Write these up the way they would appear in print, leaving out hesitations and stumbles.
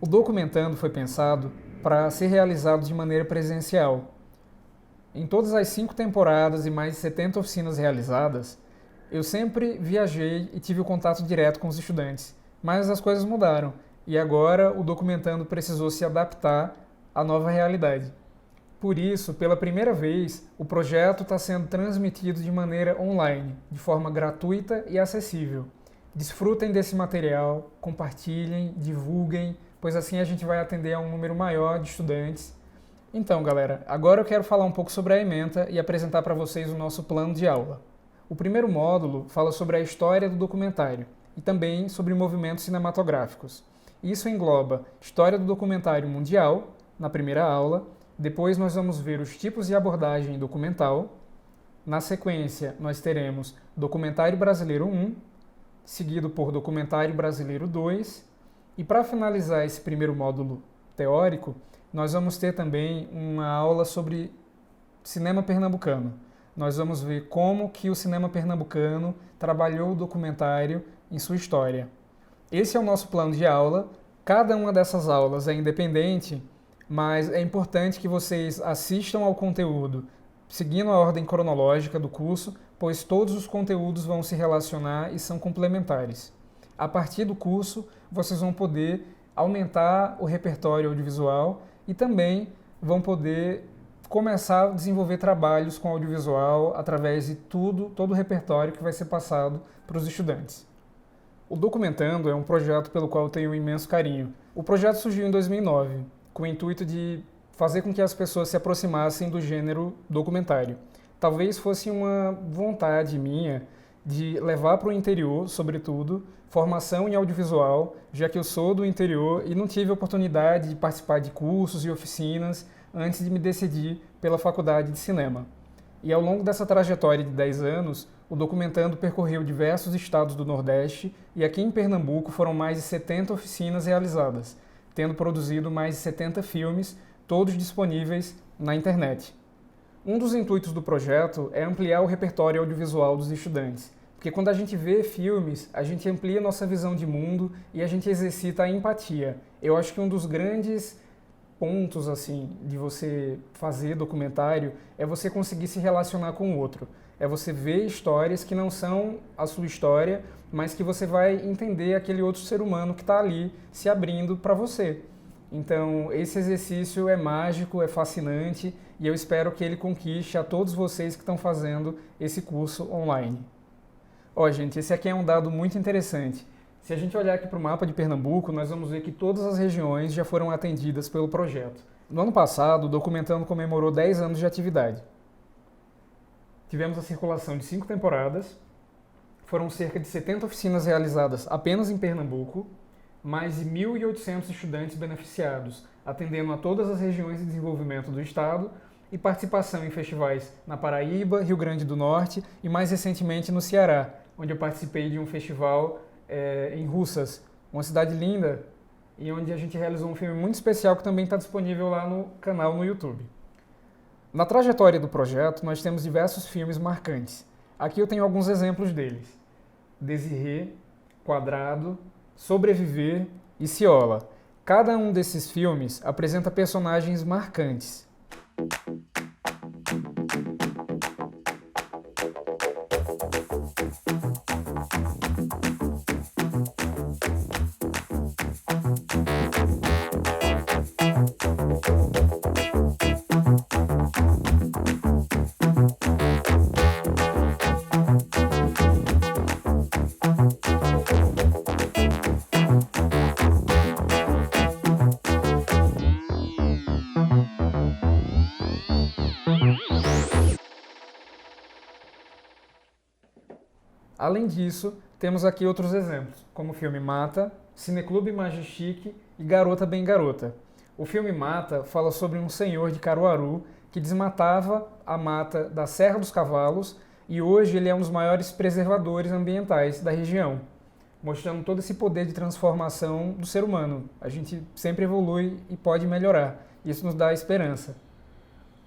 O Documentando foi pensado para ser realizado de maneira presencial. Em todas as 5 temporadas e mais de 70 oficinas realizadas, eu sempre viajei e tive o contato direto com os estudantes, mas as coisas mudaram e agora o Documentando precisou se adaptar à nova realidade. Por isso, pela primeira vez, o projeto está sendo transmitido de maneira online, de forma gratuita e acessível. Desfrutem desse material, compartilhem, divulguem, pois assim a gente vai atender a um número maior de estudantes. Então, galera, agora eu quero falar um pouco sobre a ementa e apresentar para vocês o nosso plano de aula. O primeiro módulo fala sobre a história do documentário e também sobre movimentos cinematográficos. Isso engloba história do documentário mundial, na primeira aula. Depois nós vamos ver os tipos de abordagem documental. Na sequência, nós teremos Documentário Brasileiro 1, seguido por Documentário Brasileiro 2. E para finalizar esse primeiro módulo teórico, nós vamos ter também uma aula sobre cinema pernambucano. Nós vamos ver como que o cinema pernambucano trabalhou o documentário em sua história. Esse é o nosso plano de aula. Cada uma dessas aulas é independente, mas é importante que vocês assistam ao conteúdo seguindo a ordem cronológica do curso, pois todos os conteúdos vão se relacionar e são complementares. A partir do curso, vocês vão poder aumentar o repertório audiovisual e também vão poder começar a desenvolver trabalhos com audiovisual através de todo o repertório que vai ser passado para os estudantes. O Documentando é um projeto pelo qual eu tenho um imenso carinho. O projeto surgiu em 2009, com o intuito de fazer com que as pessoas se aproximassem do gênero documentário. Talvez fosse uma vontade minha de levar para o interior, sobretudo, formação em audiovisual, já que eu sou do interior e não tive a oportunidade de participar de cursos e oficinas antes de me decidir pela faculdade de cinema. E ao longo dessa trajetória de 10 anos, o Documentando percorreu diversos estados do Nordeste e aqui em Pernambuco foram mais de 70 oficinas realizadas, tendo produzido mais de 70 filmes, todos disponíveis na internet. Um dos intuitos do projeto é ampliar o repertório audiovisual dos estudantes, porque quando a gente vê filmes, a gente amplia nossa visão de mundo e a gente exercita a empatia. Eu acho que um dos grandes pontos assim de você fazer documentário é você conseguir se relacionar com o outro. É você ver histórias que não são a sua história, mas que você vai entender aquele outro ser humano que está ali se abrindo para você. Então, esse exercício é mágico, é fascinante e eu espero que ele conquiste a todos vocês que estão fazendo esse curso online. Ó, gente, esse aqui é um dado muito interessante. Se a gente olhar aqui para o mapa de Pernambuco, nós vamos ver que todas as regiões já foram atendidas pelo projeto. No ano passado, o Documentando comemorou 10 anos de atividade. Tivemos a circulação de 5 temporadas, foram cerca de 70 oficinas realizadas apenas em Pernambuco, mais de 1.800 estudantes beneficiados, atendendo a todas as regiões de desenvolvimento do estado e participação em festivais na Paraíba, Rio Grande do Norte e mais recentemente no Ceará, onde eu participei de um festival em Russas, uma cidade linda e onde a gente realizou um filme muito especial que também está disponível lá no canal no YouTube. Na trajetória do projeto, nós temos diversos filmes marcantes. Aqui eu tenho alguns exemplos deles. Desirê, Quadrado, Sobreviver e Ciola. Cada um desses filmes apresenta personagens marcantes. Além disso, temos aqui outros exemplos, como o filme Mata, Cineclube Majestic e Garota Bem Garota. O filme Mata fala sobre um senhor de Caruaru que desmatava a mata da Serra dos Cavalos e hoje ele é um dos maiores preservadores ambientais da região, mostrando todo esse poder de transformação do ser humano. A gente sempre evolui e pode melhorar. Isso nos dá esperança.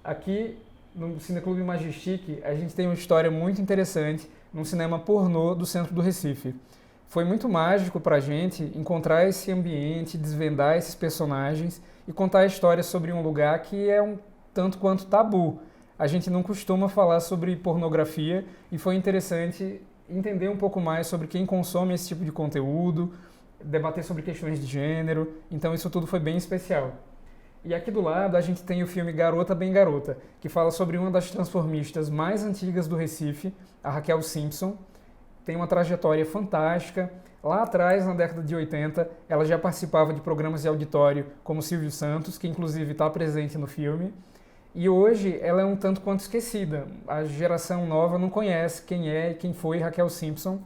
Aqui no Cineclube Majestic, a gente tem uma história muito interessante num cinema pornô do centro do Recife. Foi muito mágico para a gente encontrar esse ambiente, desvendar esses personagens e contar a história sobre um lugar que é um tanto quanto tabu. A gente não costuma falar sobre pornografia e foi interessante entender um pouco mais sobre quem consome esse tipo de conteúdo, debater sobre questões de gênero, então isso tudo foi bem especial. E aqui do lado a gente tem o filme Garota Bem Garota, que fala sobre uma das transformistas mais antigas do Recife, a Raquel Simpson. Tem uma trajetória fantástica. Lá atrás, na década de 80, ela já participava de programas de auditório como Silvio Santos, que inclusive está presente no filme. E hoje ela é um tanto quanto esquecida. A geração nova não conhece quem é e quem foi Raquel Simpson.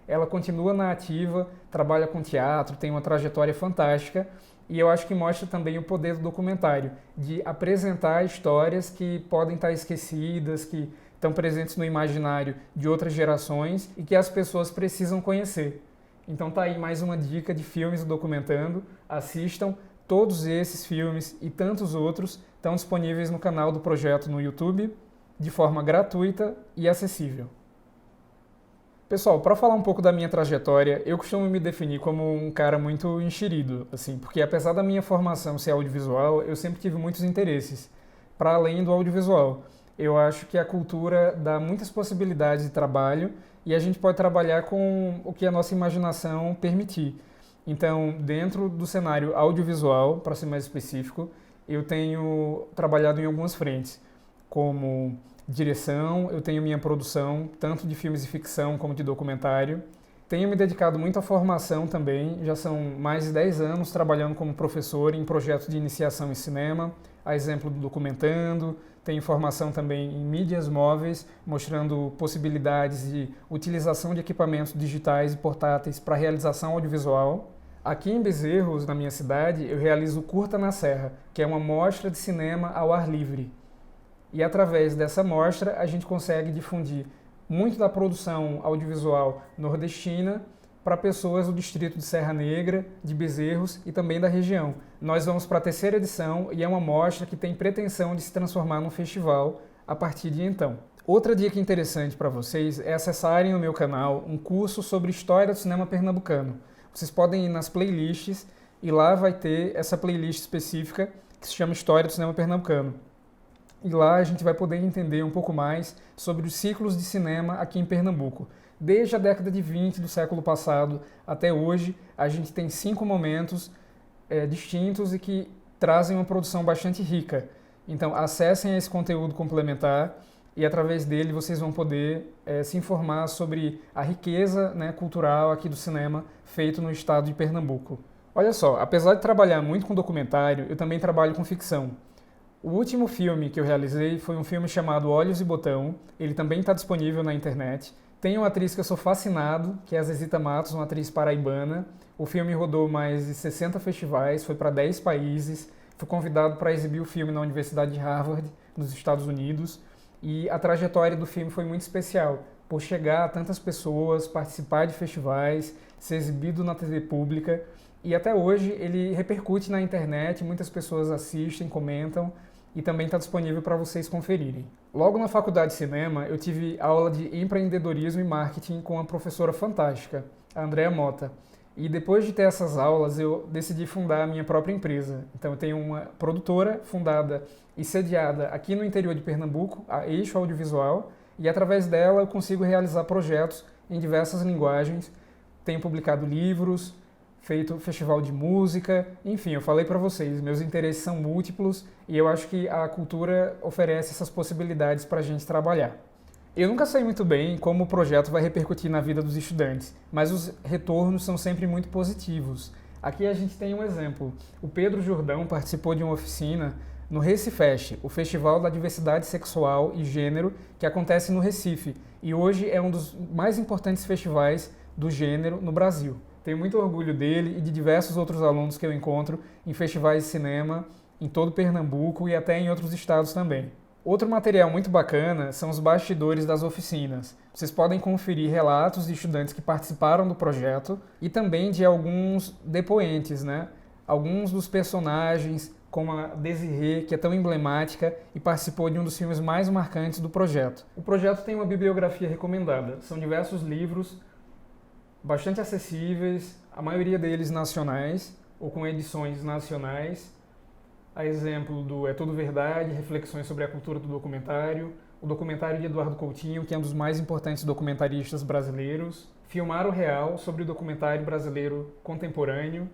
Ela continua na ativa, trabalha com teatro, tem uma trajetória fantástica. E eu acho que mostra também o poder do documentário, de apresentar histórias que podem estar esquecidas, que estão presentes no imaginário de outras gerações e que as pessoas precisam conhecer. Então tá aí mais uma dica de filmes documentando. Assistam, todos esses filmes e tantos outros estão disponíveis no canal do projeto no YouTube, de forma gratuita e acessível. Pessoal, para falar um pouco da minha trajetória, eu costumo me definir como um cara muito enxerido, assim, porque apesar da minha formação ser audiovisual, eu sempre tive muitos interesses, para além do audiovisual. Eu acho que a cultura dá muitas possibilidades de trabalho e a gente pode trabalhar com o que a nossa imaginação permitir. Então, dentro do cenário audiovisual, para ser mais específico, eu tenho trabalhado em algumas frentes, como direção, eu tenho minha produção, tanto de filmes de ficção como de documentário. Tenho me dedicado muito à formação também, já são mais de 10 anos trabalhando como professor em projetos de iniciação em cinema, a exemplo do Documentando. Tenho formação também em mídias móveis, mostrando possibilidades de utilização de equipamentos digitais e portáteis para realização audiovisual. Aqui em Bezerros, na minha cidade, eu realizo o Curta na Serra, que é uma mostra de cinema ao ar livre. E através dessa mostra a gente consegue difundir muito da produção audiovisual nordestina para pessoas do distrito de Serra Negra, de Bezerros e também da região. Nós vamos para a terceira edição e é uma mostra que tem pretensão de se transformar num festival a partir de então. Outra dica interessante para vocês é acessarem no meu canal um curso sobre história do cinema pernambucano. Vocês podem ir nas playlists e lá vai ter essa playlist específica que se chama História do Cinema Pernambucano. E lá a gente vai poder entender um pouco mais sobre os ciclos de cinema aqui em Pernambuco. Desde a década de 20 do século passado até hoje, a gente tem 5 momentos distintos e que trazem uma produção bastante rica. Então, acessem esse conteúdo complementar e através dele vocês vão poder se informar sobre a riqueza, né, cultural aqui do cinema feito no estado de Pernambuco. Olha só, apesar de trabalhar muito com documentário, eu também trabalho com ficção. O último filme que eu realizei foi um filme chamado Olhos e Botão. Ele também está disponível na internet. Tem uma atriz que eu sou fascinado, que é a Zezita Matos, uma atriz paraibana. O filme rodou mais de 60 festivais, foi para 10 países. Fui convidado para exibir o filme na Universidade de Harvard, nos Estados Unidos. E a trajetória do filme foi muito especial, por chegar a tantas pessoas, participar de festivais, ser exibido na TV pública. E até hoje ele repercute na internet, muitas pessoas assistem, comentam. E também está disponível para vocês conferirem. Logo na faculdade de cinema, eu tive aula de empreendedorismo e marketing com uma professora fantástica, a Andrea Mota. E depois de ter essas aulas, eu decidi fundar a minha própria empresa. Então eu tenho uma produtora fundada e sediada aqui no interior de Pernambuco, a Eixo Audiovisual, e através dela eu consigo realizar projetos em diversas linguagens. Tenho publicado livros, feito festival de música, enfim, eu falei para vocês, meus interesses são múltiplos e eu acho que a cultura oferece essas possibilidades para a gente trabalhar. Eu nunca sei muito bem como o projeto vai repercutir na vida dos estudantes, mas os retornos são sempre muito positivos. Aqui a gente tem um exemplo. O Pedro Jordão participou de uma oficina no Recifest, o Festival da Diversidade Sexual e Gênero, que acontece no Recife, e hoje é um dos mais importantes festivais do gênero no Brasil. Tenho muito orgulho dele e de diversos outros alunos que eu encontro em festivais de cinema em todo Pernambuco e até em outros estados também. Outro material muito bacana são os bastidores das oficinas. Vocês podem conferir relatos de estudantes que participaram do projeto e também de alguns depoentes, né? Alguns dos personagens, como a Desirê, que é tão emblemática e participou de um dos filmes mais marcantes do projeto. O projeto tem uma bibliografia recomendada. São diversos livros bastante acessíveis, a maioria deles nacionais ou com edições nacionais, a exemplo do É Tudo Verdade, Reflexões sobre a Cultura do Documentário, o documentário de Eduardo Coutinho, que é um dos mais importantes documentaristas brasileiros, Filmar o Real, sobre o documentário brasileiro contemporâneo,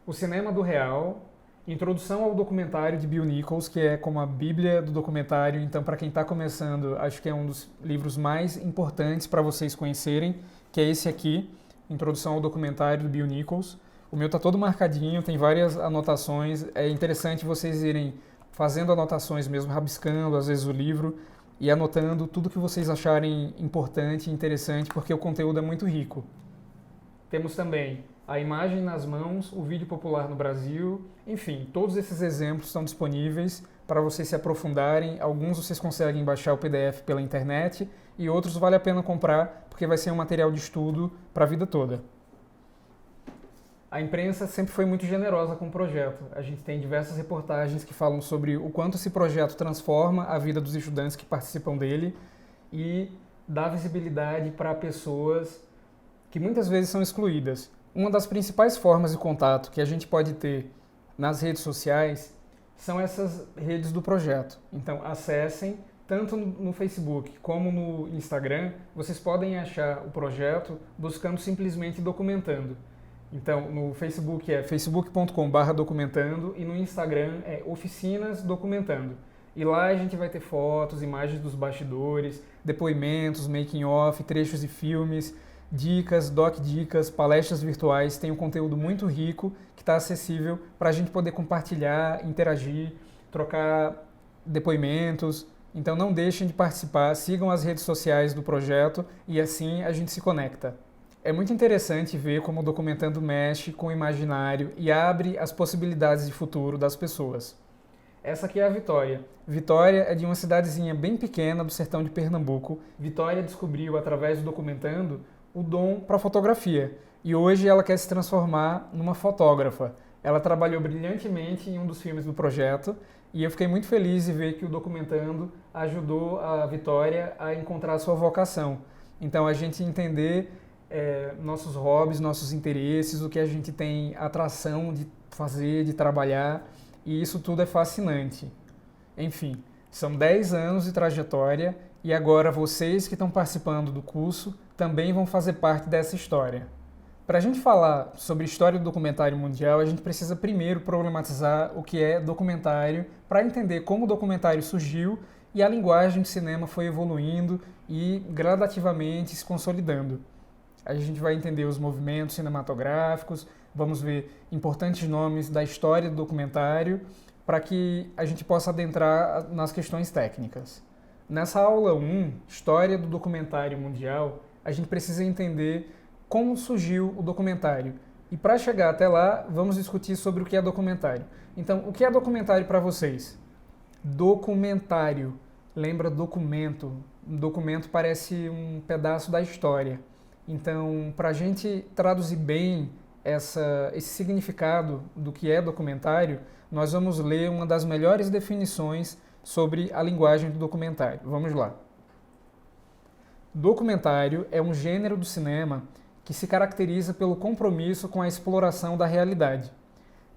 O Cinema do Real, Introdução ao Documentário de Bill Nichols, que é como a bíblia do documentário, então para quem está começando, acho que é um dos livros mais importantes para vocês conhecerem, que é esse aqui, Introdução ao Documentário do Bill Nichols. O meu está todo marcadinho, tem várias anotações, é interessante vocês irem fazendo anotações mesmo, rabiscando às vezes o livro e anotando tudo que vocês acharem importante e interessante, porque o conteúdo é muito rico. Temos também A Imagem nas Mãos, o Vídeo Popular no Brasil, enfim, todos esses exemplos estão disponíveis para vocês se aprofundarem. Alguns vocês conseguem baixar o PDF pela internet e outros vale a pena comprar porque vai ser um material de estudo para a vida toda. A imprensa sempre foi muito generosa com o projeto. A gente tem diversas reportagens que falam sobre o quanto esse projeto transforma a vida dos estudantes que participam dele e dá visibilidade para pessoas que muitas vezes são excluídas. Uma das principais formas de contato que a gente pode ter nas redes sociais são essas redes do projeto. Então, acessem, tanto no Facebook como no Instagram, vocês podem achar o projeto buscando simplesmente Documentando. Então, no Facebook é facebook.com/documentando e no Instagram é Oficinas Documentando. E lá a gente vai ter fotos, imagens dos bastidores, depoimentos, making-of, trechos de filmes, dicas, doc-dicas, palestras virtuais. Tem um conteúdo muito rico que está acessível para a gente poder compartilhar, interagir, trocar depoimentos. Então não deixem de participar, sigam as redes sociais do projeto e assim a gente se conecta. É muito interessante ver como o Documentando mexe com o imaginário e abre as possibilidades de futuro das pessoas. Essa aqui é a Vitória. Vitória é de uma cidadezinha bem pequena do sertão de Pernambuco. Vitória descobriu, através do Documentando, o dom para fotografia. E hoje ela quer se transformar numa fotógrafa. Ela trabalhou brilhantemente em um dos filmes do projeto e eu fiquei muito feliz de ver que o Documentando ajudou a Vitória a encontrar a sua vocação. Então a gente entender nossos hobbies, nossos interesses, o que a gente tem atração de fazer, de trabalhar, e isso tudo é fascinante. Enfim, são 10 anos de trajetória e agora vocês que estão participando do curso também vão fazer parte dessa história. Para a gente falar sobre história do documentário mundial, a gente precisa primeiro problematizar o que é documentário para entender como o documentário surgiu e a linguagem de cinema foi evoluindo e gradativamente se consolidando. A gente vai entender os movimentos cinematográficos, vamos ver importantes nomes da história do documentário para que a gente possa adentrar nas questões técnicas. Nessa aula 1, História do Documentário Mundial, a gente precisa entender como surgiu o documentário. E para chegar até lá, vamos discutir sobre o que é documentário. Então, o que é documentário para vocês? Documentário. Lembra documento. Documento parece um pedaço da história. Então, para a gente traduzir bem esse significado do que é documentário, nós vamos ler uma das melhores definições sobre a linguagem do documentário. Vamos lá. Documentário é um gênero do cinema que se caracteriza pelo compromisso com a exploração da realidade.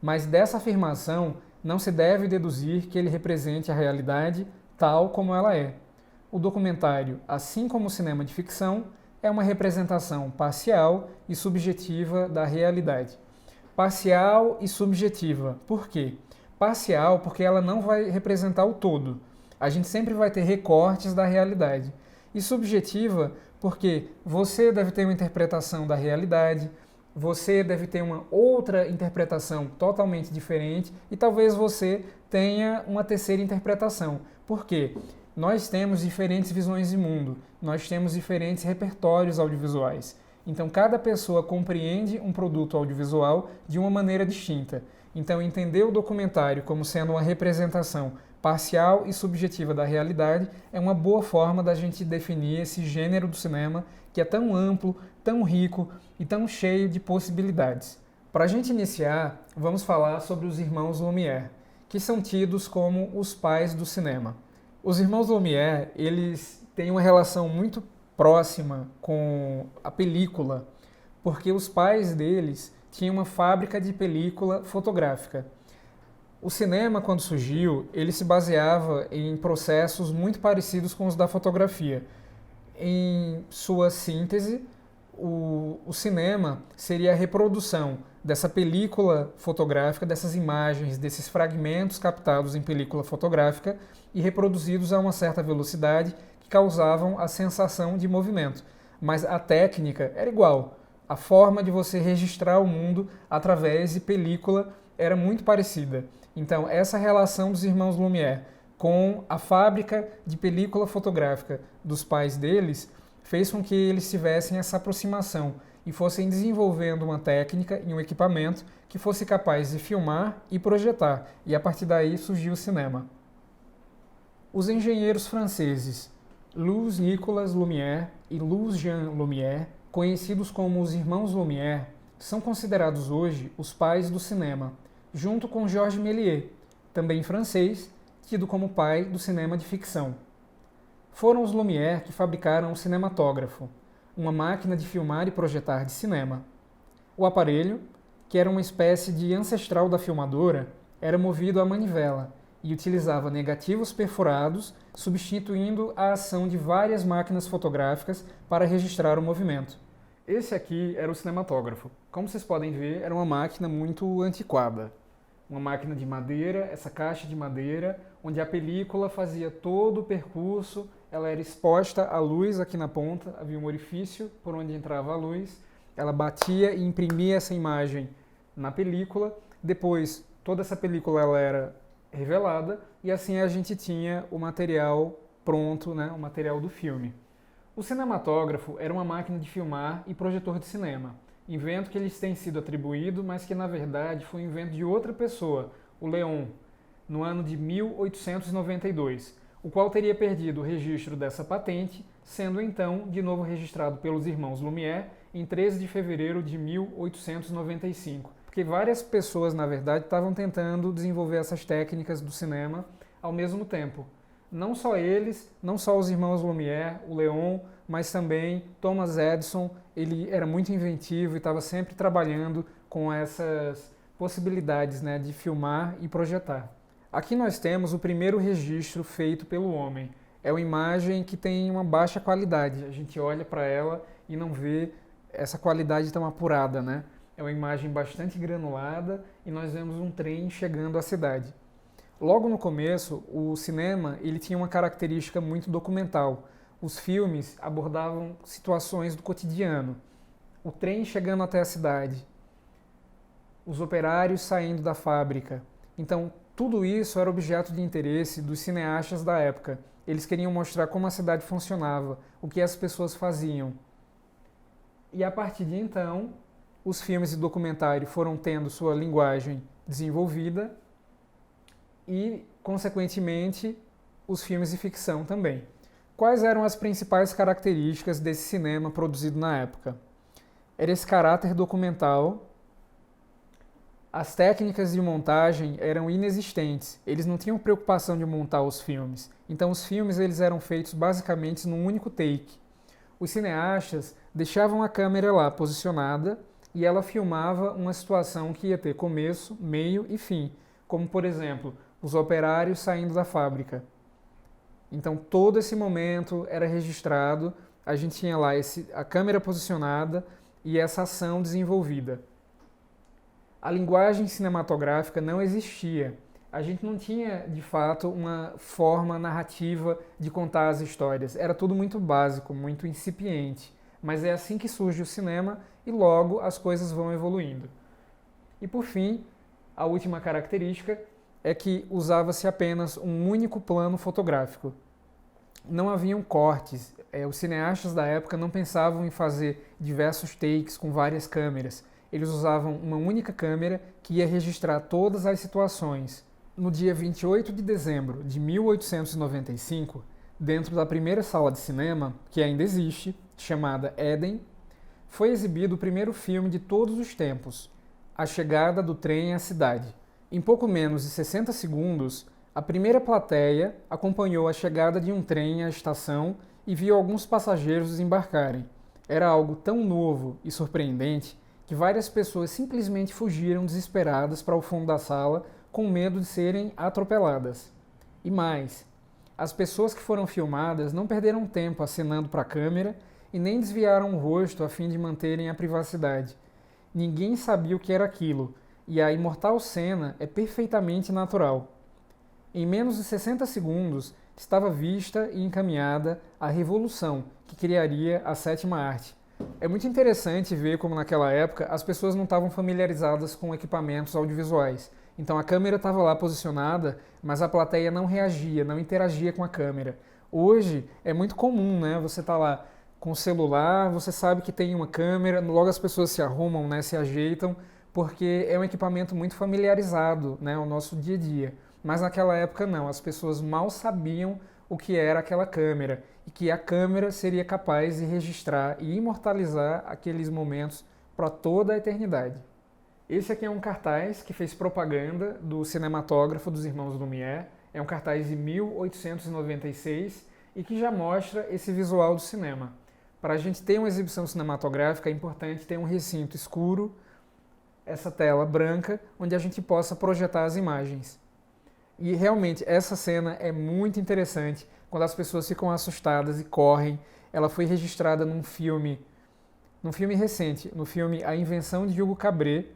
Mas dessa afirmação não se deve deduzir que ele represente a realidade tal como ela é. O documentário, assim como o cinema de ficção, é uma representação parcial e subjetiva da realidade. Parcial e subjetiva. Por quê? Parcial porque ela não vai representar o todo. A gente sempre vai ter recortes da realidade. E subjetiva porque você deve ter uma interpretação da realidade, você deve ter uma outra interpretação totalmente diferente e talvez você tenha uma terceira interpretação. Por quê? Nós temos diferentes visões de mundo, nós temos diferentes repertórios audiovisuais. Então, cada pessoa compreende um produto audiovisual de uma maneira distinta. Então, entender o documentário como sendo uma representação parcial e subjetiva da realidade é uma boa forma da gente definir esse gênero do cinema que é tão amplo, tão rico e tão cheio de possibilidades. Para a gente iniciar, vamos falar sobre os irmãos Lumière, que são tidos como os pais do cinema. Os irmãos Lumière, eles têm uma relação muito próxima com a película, porque os pais deles tinham uma fábrica de película fotográfica. O cinema, quando surgiu, ele se baseava em processos muito parecidos com os da fotografia. Em sua síntese, o cinema seria a reprodução dessa película fotográfica, dessas imagens, desses fragmentos captados em película fotográfica e reproduzidos a uma certa velocidade que causavam a sensação de movimento. Mas a técnica era igual. A forma de você registrar o mundo através de película era muito parecida. Então, essa relação dos irmãos Lumière com a fábrica de película fotográfica dos pais deles fez com que eles tivessem essa aproximação e fossem desenvolvendo uma técnica e um equipamento que fosse capaz de filmar e projetar, e a partir daí surgiu o cinema. Os engenheiros franceses Louis Nicolas Lumière e Louis Jean Lumière, conhecidos como os irmãos Lumière, são considerados hoje os pais do cinema, junto com Georges Méliès, também francês, tido como pai do cinema de ficção. Foram os Lumière que fabricaram o cinematógrafo, uma máquina de filmar e projetar de cinema. O aparelho, que era uma espécie de ancestral da filmadora, era movido à manivela e utilizava negativos perfurados, substituindo a ação de várias máquinas fotográficas para registrar o movimento. Esse aqui era o cinematógrafo. Como vocês podem ver, era uma máquina muito antiquada. Uma máquina de madeira, essa caixa de madeira, onde a película fazia todo o percurso, ela era exposta à luz aqui na ponta, havia um orifício por onde entrava a luz, ela batia e imprimia essa imagem na película, depois toda essa película ela era revelada e assim a gente tinha o material pronto, né, o material do filme. O cinematógrafo era uma máquina de filmar e projetor de cinema. Invento que lhes tem sido atribuído, mas que na verdade foi um invento de outra pessoa, o Léon, no ano de 1892, o qual teria perdido o registro dessa patente, sendo então de novo registrado pelos irmãos Lumière em 13 de fevereiro de 1895. Porque várias pessoas, na verdade, estavam tentando desenvolver essas técnicas do cinema ao mesmo tempo. Não só eles, não só os irmãos Lumière, o Léon, mas também Thomas Edison. Ele era muito inventivo e estava sempre trabalhando com essas possibilidades, né, de filmar e projetar. Aqui nós temos o primeiro registro feito pelo homem. É uma imagem que tem uma baixa qualidade. A gente olha para ela e não vê essa qualidade tão apurada, né? É uma imagem bastante granulada e nós vemos um trem chegando à cidade. Logo no começo, o cinema ele tinha uma característica muito documental. Os filmes abordavam situações do cotidiano. O trem chegando até a cidade, os operários saindo da fábrica. Então, tudo isso era objeto de interesse dos cineastas da época. Eles queriam mostrar como a cidade funcionava, o que as pessoas faziam. E a partir de então, os filmes de documentário foram tendo sua linguagem desenvolvida e, consequentemente, os filmes de ficção também. Quais eram as principais características desse cinema produzido na época? Era esse caráter documental. As técnicas de montagem eram inexistentes. Eles não tinham preocupação de montar os filmes. Então os filmes eles eram feitos basicamente num único take. Os cineastas deixavam a câmera lá posicionada e ela filmava uma situação que ia ter começo, meio e fim, como por exemplo, os operários saindo da fábrica. Então todo esse momento era registrado, a gente tinha lá a câmera posicionada e essa ação desenvolvida. A linguagem cinematográfica não existia. A gente não tinha, de fato, uma forma narrativa de contar as histórias. Era tudo muito básico, muito incipiente. Mas é assim que surge o cinema e logo as coisas vão evoluindo. E por fim, a última característica é que usava-se apenas um único plano fotográfico. Não haviam cortes. Os cineastas da época não pensavam em fazer diversos takes com várias câmeras. Eles usavam uma única câmera que ia registrar todas as situações. No dia 28 de dezembro de 1895, dentro da primeira sala de cinema, que ainda existe, chamada Éden, foi exibido o primeiro filme de todos os tempos, A Chegada do Trem à Cidade. Em pouco menos de 60 segundos, a primeira plateia acompanhou a chegada de um trem à estação e viu alguns passageiros desembarcarem. Era algo tão novo e surpreendente que várias pessoas simplesmente fugiram desesperadas para o fundo da sala com medo de serem atropeladas. E mais, as pessoas que foram filmadas não perderam tempo acenando para a câmera e nem desviaram o rosto a fim de manterem a privacidade. Ninguém sabia o que era aquilo, e a imortal cena é perfeitamente natural. Em menos de 60 segundos, estava vista e encaminhada a revolução que criaria a sétima arte. É muito interessante ver como naquela época as pessoas não estavam familiarizadas com equipamentos audiovisuais. Então a câmera estava lá posicionada, mas a plateia não reagia, não interagia com a câmera. Hoje é muito comum, né? Você tá lá com o celular, você sabe que tem uma câmera, logo as pessoas se arrumam, né? Se ajeitam, porque é um equipamento muito familiarizado, né? Ao nosso dia a dia. Mas naquela época não, as pessoas mal sabiam o que era aquela câmera e que a câmera seria capaz de registrar e imortalizar aqueles momentos para toda a eternidade. Esse aqui é um cartaz que fez propaganda do cinematógrafo dos Irmãos Lumière. É um cartaz de 1896 e que já mostra esse visual do cinema. Para a gente ter uma exibição cinematográfica é importante ter um recinto escuro, essa tela branca, onde a gente possa projetar as imagens. E realmente essa cena é muito interessante, quando as pessoas ficam assustadas e correm. Ela foi registrada num filme recente, no filme A Invenção de Hugo Cabret.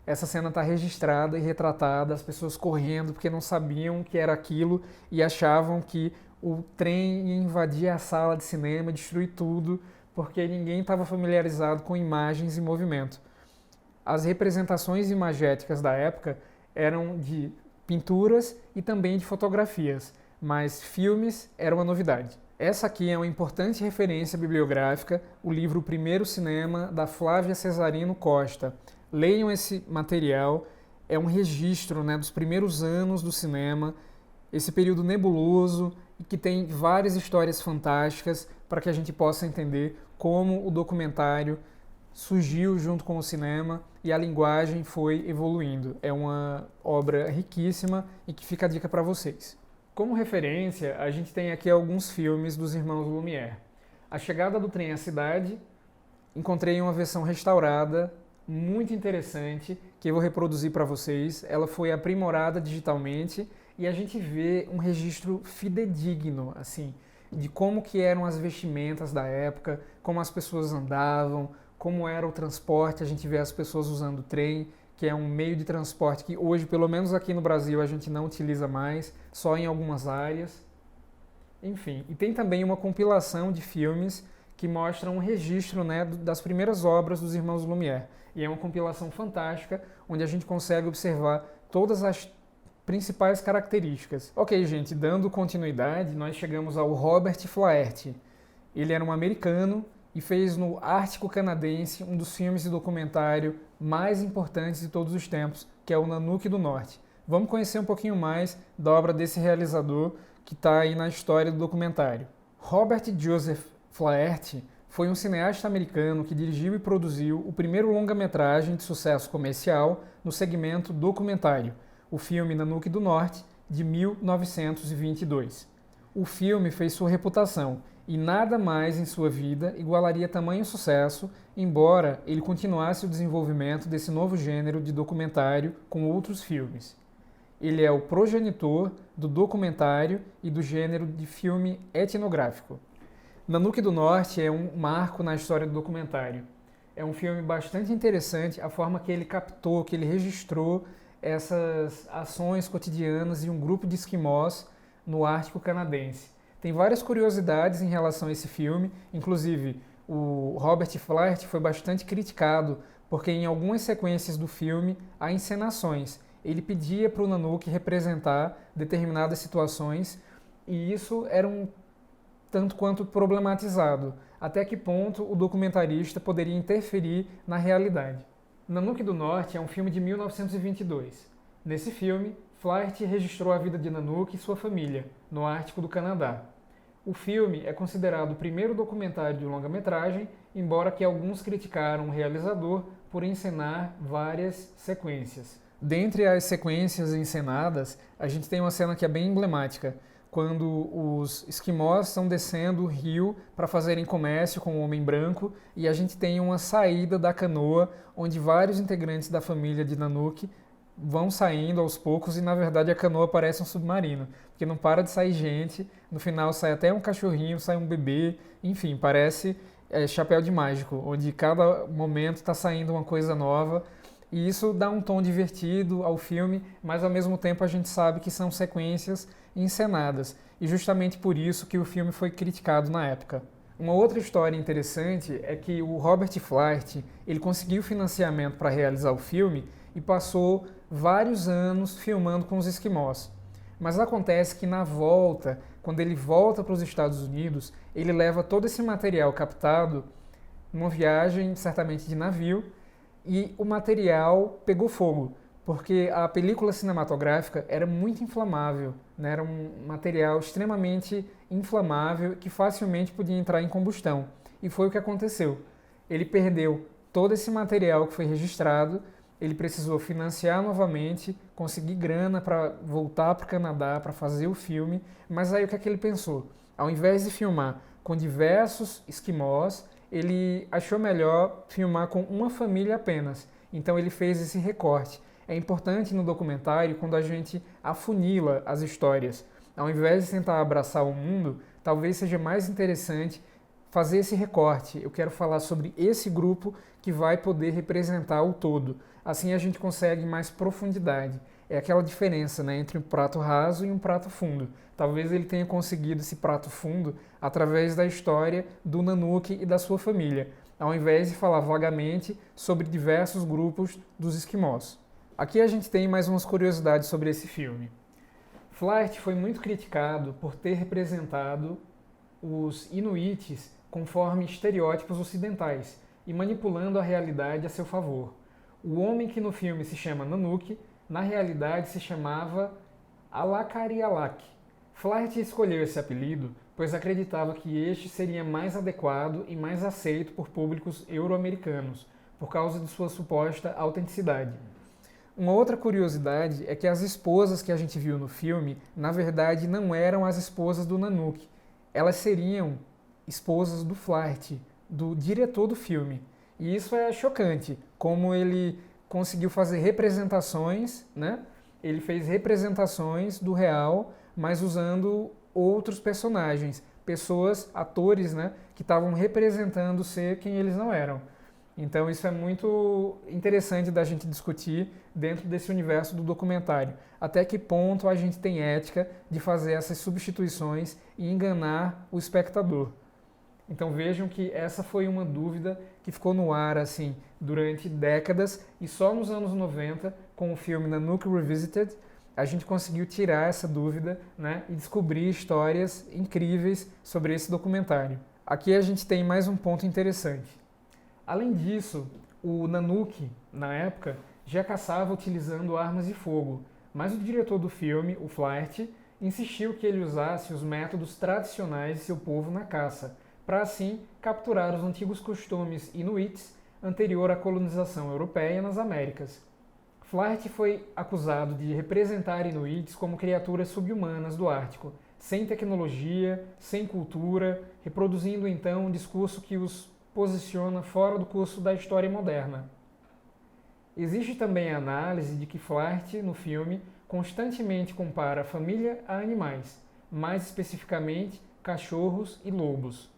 Essa cena está registrada e retratada, as pessoas correndo porque não sabiam o que era aquilo e achavam que o trem ia invadir a sala de cinema, destruir tudo, porque ninguém estava familiarizado com imagens e movimento. As representações imagéticas da época eram de pinturas e também de fotografias, mas filmes era uma novidade. Essa aqui é uma importante referência bibliográfica, o livro Primeiro Cinema, da Flávia Cesarino Costa. Leiam esse material, é um registro, né, dos primeiros anos do cinema, esse período nebuloso e que tem várias histórias fantásticas para que a gente possa entender como o documentário surgiu junto com o cinema e a linguagem foi evoluindo. É uma obra riquíssima e que fica a dica para vocês. Como referência, a gente tem aqui alguns filmes dos Irmãos Lumière. A Chegada do Trem à Cidade, encontrei uma versão restaurada, muito interessante, que eu vou reproduzir para vocês. Ela foi aprimorada digitalmente e a gente vê um registro fidedigno, assim, de como que eram as vestimentas da época, como as pessoas andavam, como era o transporte. A gente vê as pessoas usando o trem, que é um meio de transporte que hoje, pelo menos aqui no Brasil, a gente não utiliza mais, só em algumas áreas. Enfim, e tem também uma compilação de filmes que mostram um registro, né, das primeiras obras dos Irmãos Lumière. E é uma compilação fantástica, onde a gente consegue observar todas as principais características. Ok, gente, dando continuidade, nós chegamos ao Robert Flaherty. Ele era um americano e fez no Ártico Canadense um dos filmes de documentário mais importantes de todos os tempos, que é o Nanuque do Norte. Vamos conhecer um pouquinho mais da obra desse realizador que está aí na história do documentário. Robert Joseph Flaherty foi um cineasta americano que dirigiu e produziu o primeiro longa-metragem de sucesso comercial no segmento documentário, o filme Nanuque do Norte, de 1922. O filme fez sua reputação e nada mais em sua vida igualaria tamanho sucesso, embora ele continuasse o desenvolvimento desse novo gênero de documentário com outros filmes. Ele é o progenitor do documentário e do gênero de filme etnográfico. Nanuque do Norte é um marco na história do documentário. É um filme bastante interessante, a forma que ele captou, que ele registrou essas ações cotidianas de um grupo de esquimós no Ártico Canadense. Tem várias curiosidades em relação a esse filme, inclusive o Robert Flaherty foi bastante criticado porque em algumas sequências do filme há encenações. Ele pedia para o Nanuque representar determinadas situações e isso era um tanto quanto problematizado. Até que ponto o documentarista poderia interferir na realidade? Nanuque do Norte é um filme de 1922. Nesse filme, Flaherty registrou a vida de Nanuque e sua família, no Ártico do Canadá. O filme é considerado o primeiro documentário de longa-metragem, embora que alguns criticaram o realizador por encenar várias sequências. Dentre as sequências encenadas, a gente tem uma cena que é bem emblemática, quando os esquimós estão descendo o rio para fazerem comércio com o homem branco e a gente tem uma saída da canoa onde vários integrantes da família de Nanook vão saindo aos poucos e na verdade a canoa parece um submarino, porque não para de sair gente, no final sai até um cachorrinho, sai um bebê, enfim, parece chapéu de mágico, onde cada momento está saindo uma coisa nova e isso dá um tom divertido ao filme, mas ao mesmo tempo a gente sabe que são sequências encenadas e justamente por isso que o filme foi criticado na época. Uma outra história interessante é que o Robert Flight ele conseguiu financiamento para realizar o filme e passou vários anos filmando com os esquimós. Mas acontece que na volta, quando ele volta para os Estados Unidos, ele leva todo esse material captado numa viagem, certamente de navio, e o material pegou fogo, porque a película cinematográfica era muito inflamável, né? Era um material extremamente inflamável que facilmente podia entrar em combustão. E foi o que aconteceu. Ele perdeu todo esse material que foi registrado, ele precisou financiar novamente, conseguir grana para voltar para o Canadá para fazer o filme, mas aí o que é que ele pensou? Ao invés de filmar com diversos esquimós, ele achou melhor filmar com uma família apenas. Então ele fez esse recorte. É importante no documentário quando a gente afunila as histórias. Ao invés de tentar abraçar o mundo, talvez seja mais interessante fazer esse recorte. Eu quero falar sobre esse grupo que vai poder representar o todo. Assim a gente consegue mais profundidade. É aquela diferença, né, entre um prato raso e um prato fundo. Talvez ele tenha conseguido esse prato fundo através da história do Nanook e da sua família, ao invés de falar vagamente sobre diversos grupos dos esquimós. Aqui a gente tem mais umas curiosidades sobre esse filme. Flight foi muito criticado por ter representado os Inuits conforme estereótipos ocidentais e manipulando a realidade a seu favor. O homem que no filme se chama Nanook, na realidade se chamava Alakarialak. Flight escolheu esse apelido pois acreditava que este seria mais adequado e mais aceito por públicos euro-americanos, por causa de sua suposta autenticidade. Uma outra curiosidade é que as esposas que a gente viu no filme, na verdade, não eram as esposas do Nanook. Elas seriam esposas do Flight, do diretor do filme. E isso é chocante, como ele conseguiu fazer representações, né? Ele fez representações do real, mas usando outros personagens, pessoas, atores, né, que estavam representando ser quem eles não eram. Então isso é muito interessante da gente discutir dentro desse universo do documentário. Até que ponto a gente tem ética de fazer essas substituições e enganar o espectador. Então vejam que essa foi uma dúvida que ficou no ar assim durante décadas e só nos anos 90, com o filme Nanook Revisited, a gente conseguiu tirar essa dúvida, né, e descobrir histórias incríveis sobre esse documentário. Aqui a gente tem mais um ponto interessante. Além disso, o Nanook, na época, já caçava utilizando armas de fogo, mas o diretor do filme, o Flight, insistiu que ele usasse os métodos tradicionais de seu povo na caça, para assim capturar os antigos costumes inuits anterior à colonização europeia nas Américas. Flight foi acusado de representar inuits como criaturas subhumanas do Ártico, sem tecnologia, sem cultura, reproduzindo então um discurso que os posiciona fora do curso da história moderna. Existe também a análise de que Flight, no filme, constantemente compara a família a animais, mais especificamente cachorros e lobos.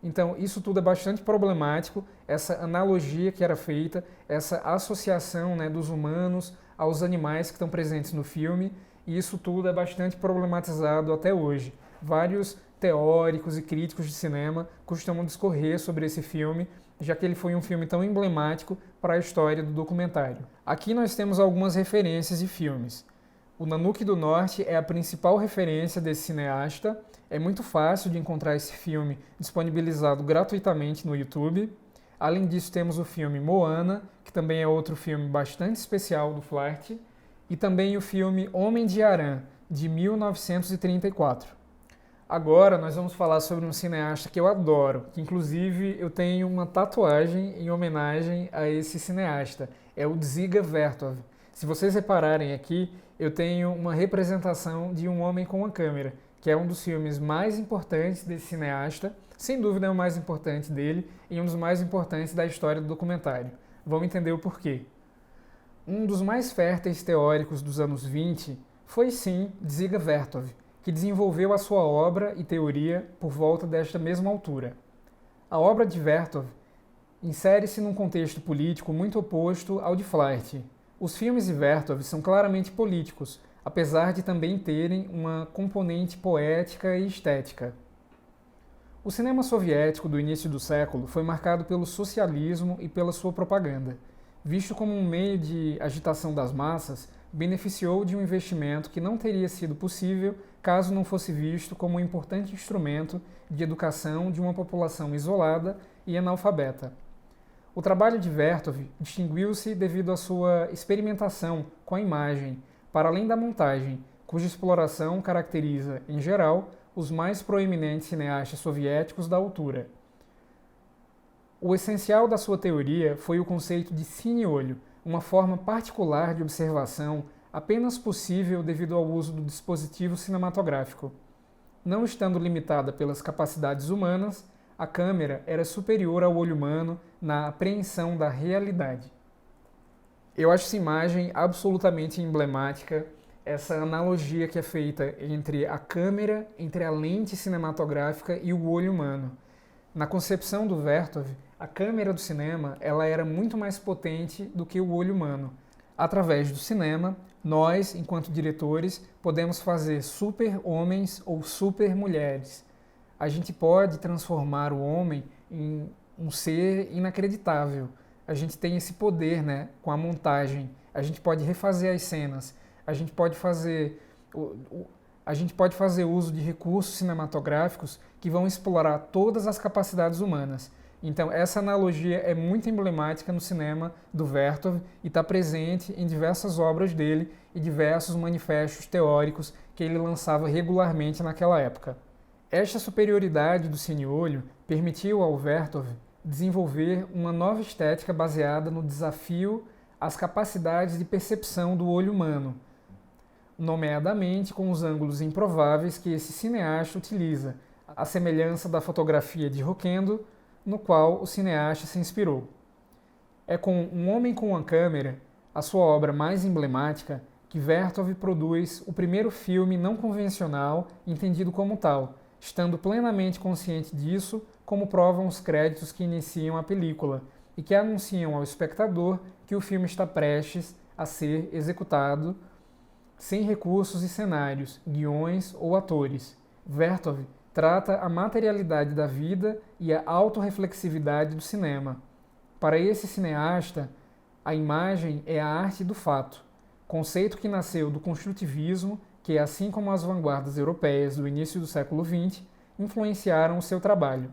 Então, isso tudo é bastante problemático, essa analogia que era feita, essa associação, né, dos humanos aos animais que estão presentes no filme, e isso tudo é bastante problematizado até hoje. Vários teóricos e críticos de cinema costumam discorrer sobre esse filme, já que ele foi um filme tão emblemático para a história do documentário. Aqui nós temos algumas referências de filmes. O Nanook do Norte é a principal referência desse cineasta. É muito fácil de encontrar esse filme disponibilizado gratuitamente no YouTube. Além disso, temos o filme Moana, que também é outro filme bastante especial do Flight, e também o filme Homem de Arã, de 1934. Agora nós vamos falar sobre um cineasta que eu adoro, que inclusive eu tenho uma tatuagem em homenagem a esse cineasta. É o Dziga Vertov. Se vocês repararem aqui, eu tenho uma representação de um homem com uma câmera, que é um dos filmes mais importantes desse cineasta, sem dúvida é o mais importante dele e um dos mais importantes da história do documentário. Vamos entender o porquê. Um dos mais férteis teóricos dos anos 20 foi sim Dziga Vertov, que desenvolveu a sua obra e teoria por volta desta mesma altura. A obra de Vertov insere-se num contexto político muito oposto ao de Flirt. Os filmes de Vertov são claramente políticos, apesar de também terem uma componente poética e estética. O cinema soviético do início do século foi marcado pelo socialismo e pela sua propaganda. Visto como um meio de agitação das massas, beneficiou de um investimento que não teria sido possível caso não fosse visto como um importante instrumento de educação de uma população isolada e analfabeta. O trabalho de Vertov distinguiu-se devido à sua experimentação com a imagem, para além da montagem, cuja exploração caracteriza, em geral, os mais proeminentes cineastas soviéticos da altura. O essencial da sua teoria foi o conceito de cine-olho, uma forma particular de observação apenas possível devido ao uso do dispositivo cinematográfico. Não estando limitada pelas capacidades humanas, a câmera era superior ao olho humano na apreensão da realidade. Eu acho essa imagem absolutamente emblemática, essa analogia que é feita entre a câmera, entre a lente cinematográfica e o olho humano. Na concepção do Vertov, a câmera do cinema ela era muito mais potente do que o olho humano. Através do cinema, nós, enquanto diretores, podemos fazer super-homens ou super-mulheres. A gente pode transformar o homem em um ser inacreditável. A gente tem esse poder, né, com a montagem. A gente pode refazer as cenas. A gente pode fazer uso de recursos cinematográficos que vão explorar todas as capacidades humanas. Então, essa analogia é muito emblemática no cinema do Vertov e está presente em diversas obras dele e diversos manifestos teóricos que ele lançava regularmente naquela época. Esta superioridade do cine-olho permitiu ao Vertov desenvolver uma nova estética baseada no desafio às capacidades de percepção do olho humano, nomeadamente com os ângulos improváveis que esse cineasta utiliza, à semelhança da fotografia de Roquendo, no qual o cineasta se inspirou. É com Um Homem com uma Câmera, a sua obra mais emblemática, que Vertov produz o primeiro filme não convencional entendido como tal, estando plenamente consciente disso, como provam os créditos que iniciam a película e que anunciam ao espectador que o filme está prestes a ser executado sem recursos e cenários, guiões ou atores. Vertov trata a materialidade da vida e a autorreflexividade do cinema. Para esse cineasta, a imagem é a arte do fato, conceito que nasceu do construtivismo, que, assim como as vanguardas europeias do início do século XX, influenciaram o seu trabalho.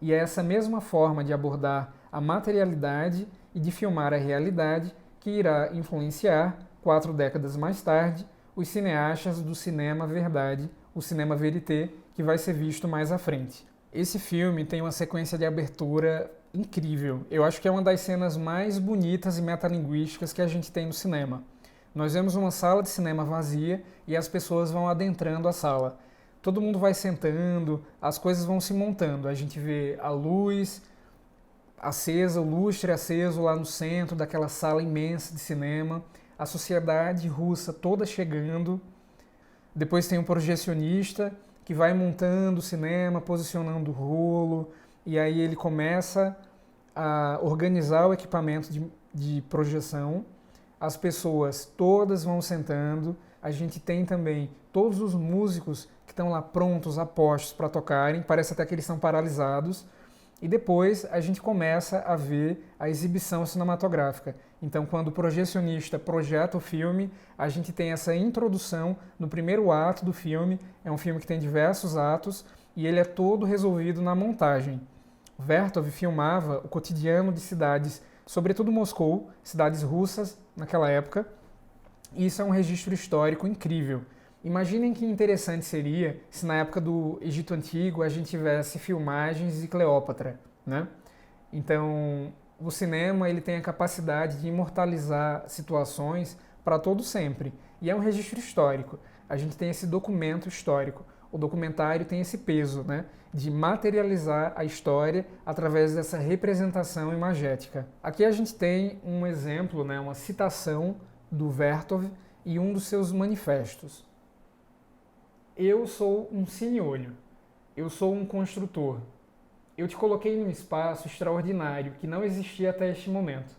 E é essa mesma forma de abordar a materialidade e de filmar a realidade que irá influenciar, 4 décadas mais tarde, os cineastas do cinema verdade, o cinema verité, que vai ser visto mais à frente. Esse filme tem uma sequência de abertura incrível. Eu acho que é uma das cenas mais bonitas e metalinguísticas que a gente tem no cinema. Nós vemos uma sala de cinema vazia e as pessoas vão adentrando a sala. Todo mundo vai sentando, as coisas vão se montando. A gente vê a luz acesa, o lustre aceso lá no centro daquela sala imensa de cinema. A sociedade russa toda chegando. Depois tem um projecionista que vai montando o cinema, posicionando o rolo. E aí ele começa a organizar o equipamento de projeção. As pessoas todas vão sentando. A gente tem também todos os músicos que estão lá prontos, a postos para tocarem. Parece até que eles são paralisados. E depois a gente começa a ver a exibição cinematográfica. Então, quando o projecionista projeta o filme, a gente tem essa introdução no primeiro ato do filme. É um filme que tem diversos atos e ele é todo resolvido na montagem. Vertov filmava o cotidiano de cidades, sobretudo Moscou, cidades russas naquela época. E isso é um registro histórico incrível. Imaginem que interessante seria se na época do Egito Antigo a gente tivesse filmagens de Cleópatra, né? Então, o cinema ele tem a capacidade de imortalizar situações para todo sempre. E é um registro histórico. a gente tem esse documento histórico. O documentário tem esse peso, né, de materializar a história através dessa representação imagética. Aqui a gente tem um exemplo, né, uma citação do Vertov em um dos seus manifestos. Eu sou um cine-olho, eu sou um construtor. Eu te coloquei num espaço extraordinário que não existia até este momento.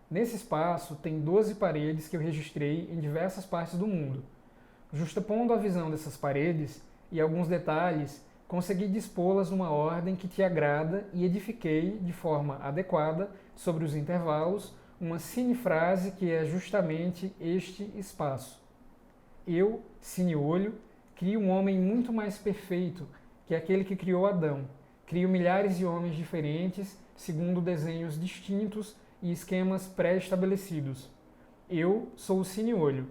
Nesse espaço tem 12 paredes que eu registrei em diversas partes do mundo. Justapondo a visão dessas paredes e alguns detalhes, consegui dispô-las numa ordem que te agrada e edifiquei de forma adequada, sobre os intervalos, uma cinefrase que é justamente este espaço. Eu, cine-olho, crio um homem muito mais perfeito que aquele que criou Adão. Crio milhares de homens diferentes, segundo desenhos distintos e esquemas pré-estabelecidos. Eu sou o cine-olho.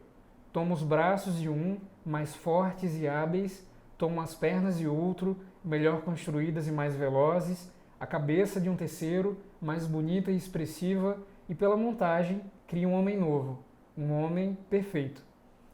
Tomo os braços de um, mais fortes e hábeis, tomo as pernas de outro, melhor construídas e mais velozes, a cabeça de um terceiro, mais bonita e expressiva, e pela montagem crio um homem novo, um homem perfeito.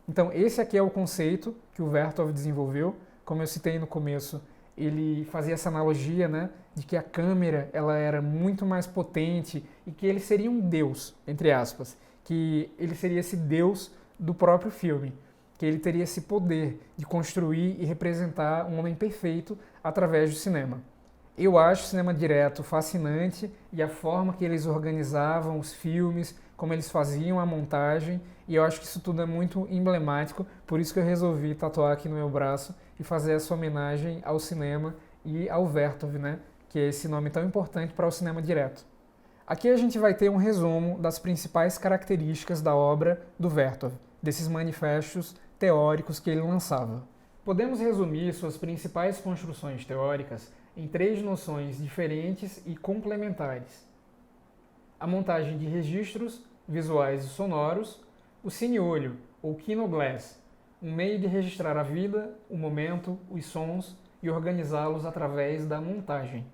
Então esse aqui é o conceito que o Vertov desenvolveu. Como eu citei no começo, ele fazia essa analogia, né, de que a câmera ela era muito mais potente e que ele seria um deus, entre aspas, que ele seria esse deus do próprio filme, que ele teria esse poder de construir e representar um homem perfeito através do cinema. Eu acho o cinema direto fascinante e a forma que eles organizavam os filmes, como eles faziam a montagem, e eu acho que isso tudo é muito emblemático, por isso que eu resolvi tatuar aqui no meu braço e fazer essa homenagem ao cinema e ao Vertov, né, que é esse nome tão importante para o cinema direto. Aqui a gente vai ter um resumo das principais características da obra do Vertov, desses manifestos teóricos que ele lançava. Podemos resumir suas principais construções teóricas em 3 noções diferentes e complementares: a montagem de registros visuais e sonoros, o cine-olho, ou kinoglass, um meio de registrar a vida, o momento, os sons e organizá-los através da montagem.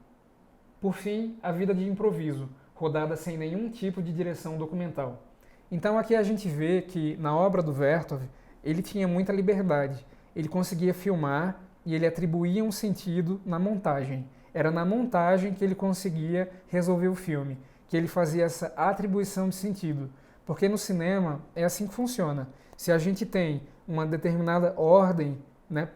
Por fim, a vida de improviso, rodada sem nenhum tipo de direção documental. Então aqui a gente vê que na obra do Vertov ele tinha muita liberdade, ele conseguia filmar e ele atribuía um sentido na montagem. Era na montagem que ele conseguia resolver o filme, que ele fazia essa atribuição de sentido. Porque no cinema é assim que funciona. Se a gente tem uma determinada ordem, né,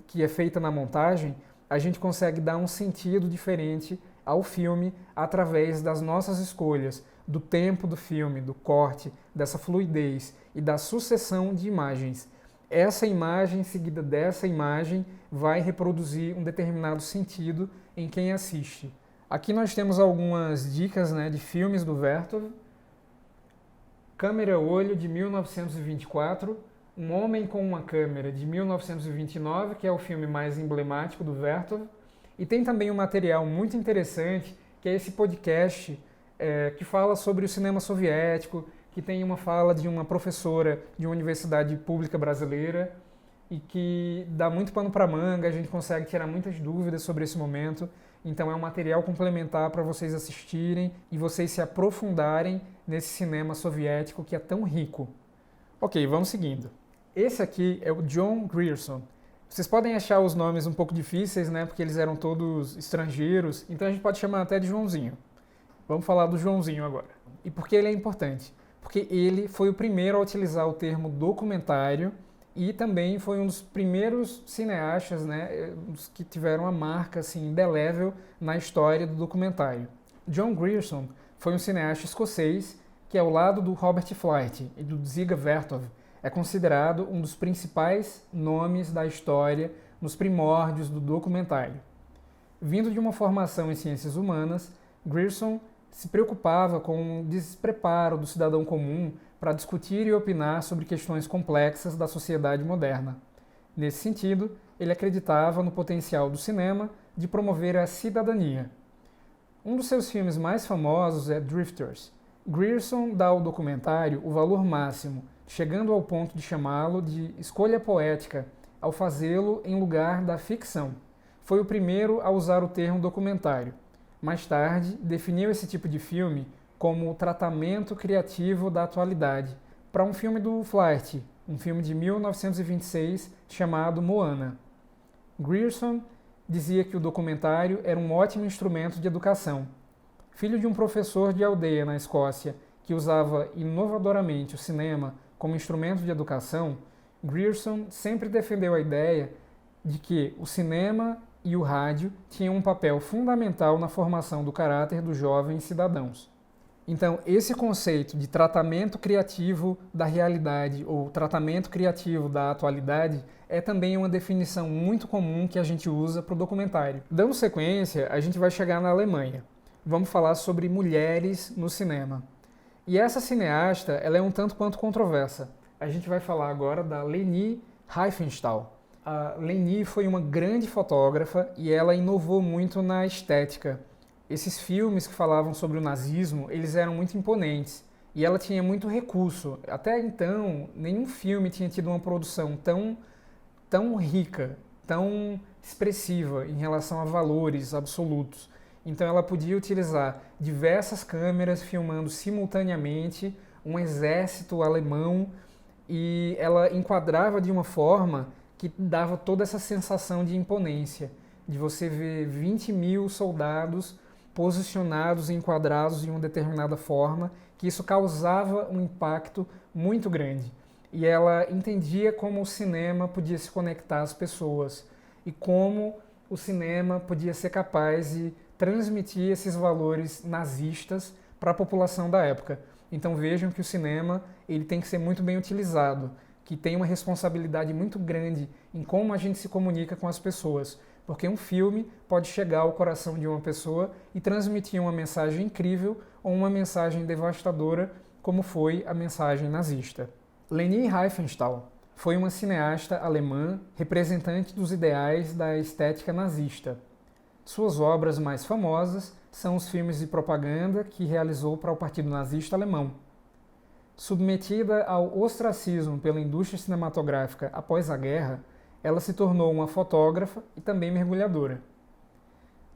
que é feita na montagem, a gente consegue dar um sentido diferente ao filme através das nossas escolhas, do tempo do filme, do corte, dessa fluidez e da sucessão de imagens. Essa imagem seguida dessa imagem vai reproduzir um determinado sentido em quem assiste. Aqui nós temos algumas dicas, né, de filmes do Vertov. Câmera-olho, de 1924, Um Homem com uma Câmera, de 1929, que é o filme mais emblemático do Vertov. E tem também um material muito interessante, que é esse podcast que fala sobre o cinema soviético, que tem uma fala de uma professora de uma universidade pública brasileira e que dá muito pano para manga, a gente consegue tirar muitas dúvidas sobre esse momento. Então é um material complementar para vocês assistirem e vocês se aprofundarem nesse cinema soviético que é tão rico. Ok, vamos seguindo. Esse aqui é o John Grierson. Vocês podem achar os nomes um pouco difíceis, né, porque eles eram todos estrangeiros, então a gente pode chamar até de Joãozinho. Vamos falar do Joãozinho agora. E por que ele é importante? Porque ele foi o primeiro a utilizar o termo documentário e também foi um dos primeiros cineastas, né, que tiveram a marca assim, indelével na história do documentário. John Grierson foi um cineasta escocês que, ao lado do Robert Flight e do Dziga Vertov, é considerado um dos principais nomes da história nos primórdios do documentário. Vindo de uma formação em ciências humanas, Grierson se preocupava com o despreparo do cidadão comum para discutir e opinar sobre questões complexas da sociedade moderna. Nesse sentido, ele acreditava no potencial do cinema de promover a cidadania. Um dos seus filmes mais famosos é Drifters. Grierson dá ao documentário o valor máximo, chegando ao ponto de chamá-lo de escolha poética, ao fazê-lo em lugar da ficção. Foi o primeiro a usar o termo documentário. Mais tarde, definiu esse tipo de filme como o tratamento criativo da atualidade. Para um filme do Flight, um filme de 1926 chamado Moana. Grierson dizia que o documentário era um ótimo instrumento de educação. Filho de um professor de aldeia na Escócia que usava inovadoramente o cinema como instrumento de educação, Grierson sempre defendeu a ideia de que o cinema e o rádio tinham um papel fundamental na formação do caráter dos jovens cidadãos. Então, esse conceito de tratamento criativo da realidade ou tratamento criativo da atualidade é também uma definição muito comum que a gente usa para o documentário. Dando sequência, a gente vai chegar na Alemanha. Vamos falar sobre mulheres no cinema. E essa cineasta, ela é um tanto quanto controversa. A gente vai falar agora da Leni Riefenstahl. A Leni foi uma grande fotógrafa e ela inovou muito na estética. Esses filmes que falavam sobre o nazismo, eles eram muito imponentes e ela tinha muito recurso. Até então, nenhum filme tinha tido uma produção tão rica, tão expressiva em relação a valores absolutos. Então ela podia utilizar diversas câmeras filmando simultaneamente um exército alemão e ela enquadrava de uma forma que dava toda essa sensação de imponência, de você ver 20 mil soldados posicionados e enquadrados de uma determinada forma, que isso causava um impacto muito grande. E ela entendia como o cinema podia se conectar às pessoas e como o cinema podia ser capaz de transmitir esses valores nazistas para a população da época. Então vejam que o cinema ele tem que ser muito bem utilizado, que tem uma responsabilidade muito grande em como a gente se comunica com as pessoas. Porque um filme pode chegar ao coração de uma pessoa e transmitir uma mensagem incrível ou uma mensagem devastadora, como foi a mensagem nazista. Leni Riefenstahl foi uma cineasta alemã representante dos ideais da estética nazista. Suas obras mais famosas são os filmes de propaganda que realizou para o Partido Nazista Alemão. Submetida ao ostracismo pela indústria cinematográfica após a guerra, ela se tornou uma fotógrafa e também mergulhadora.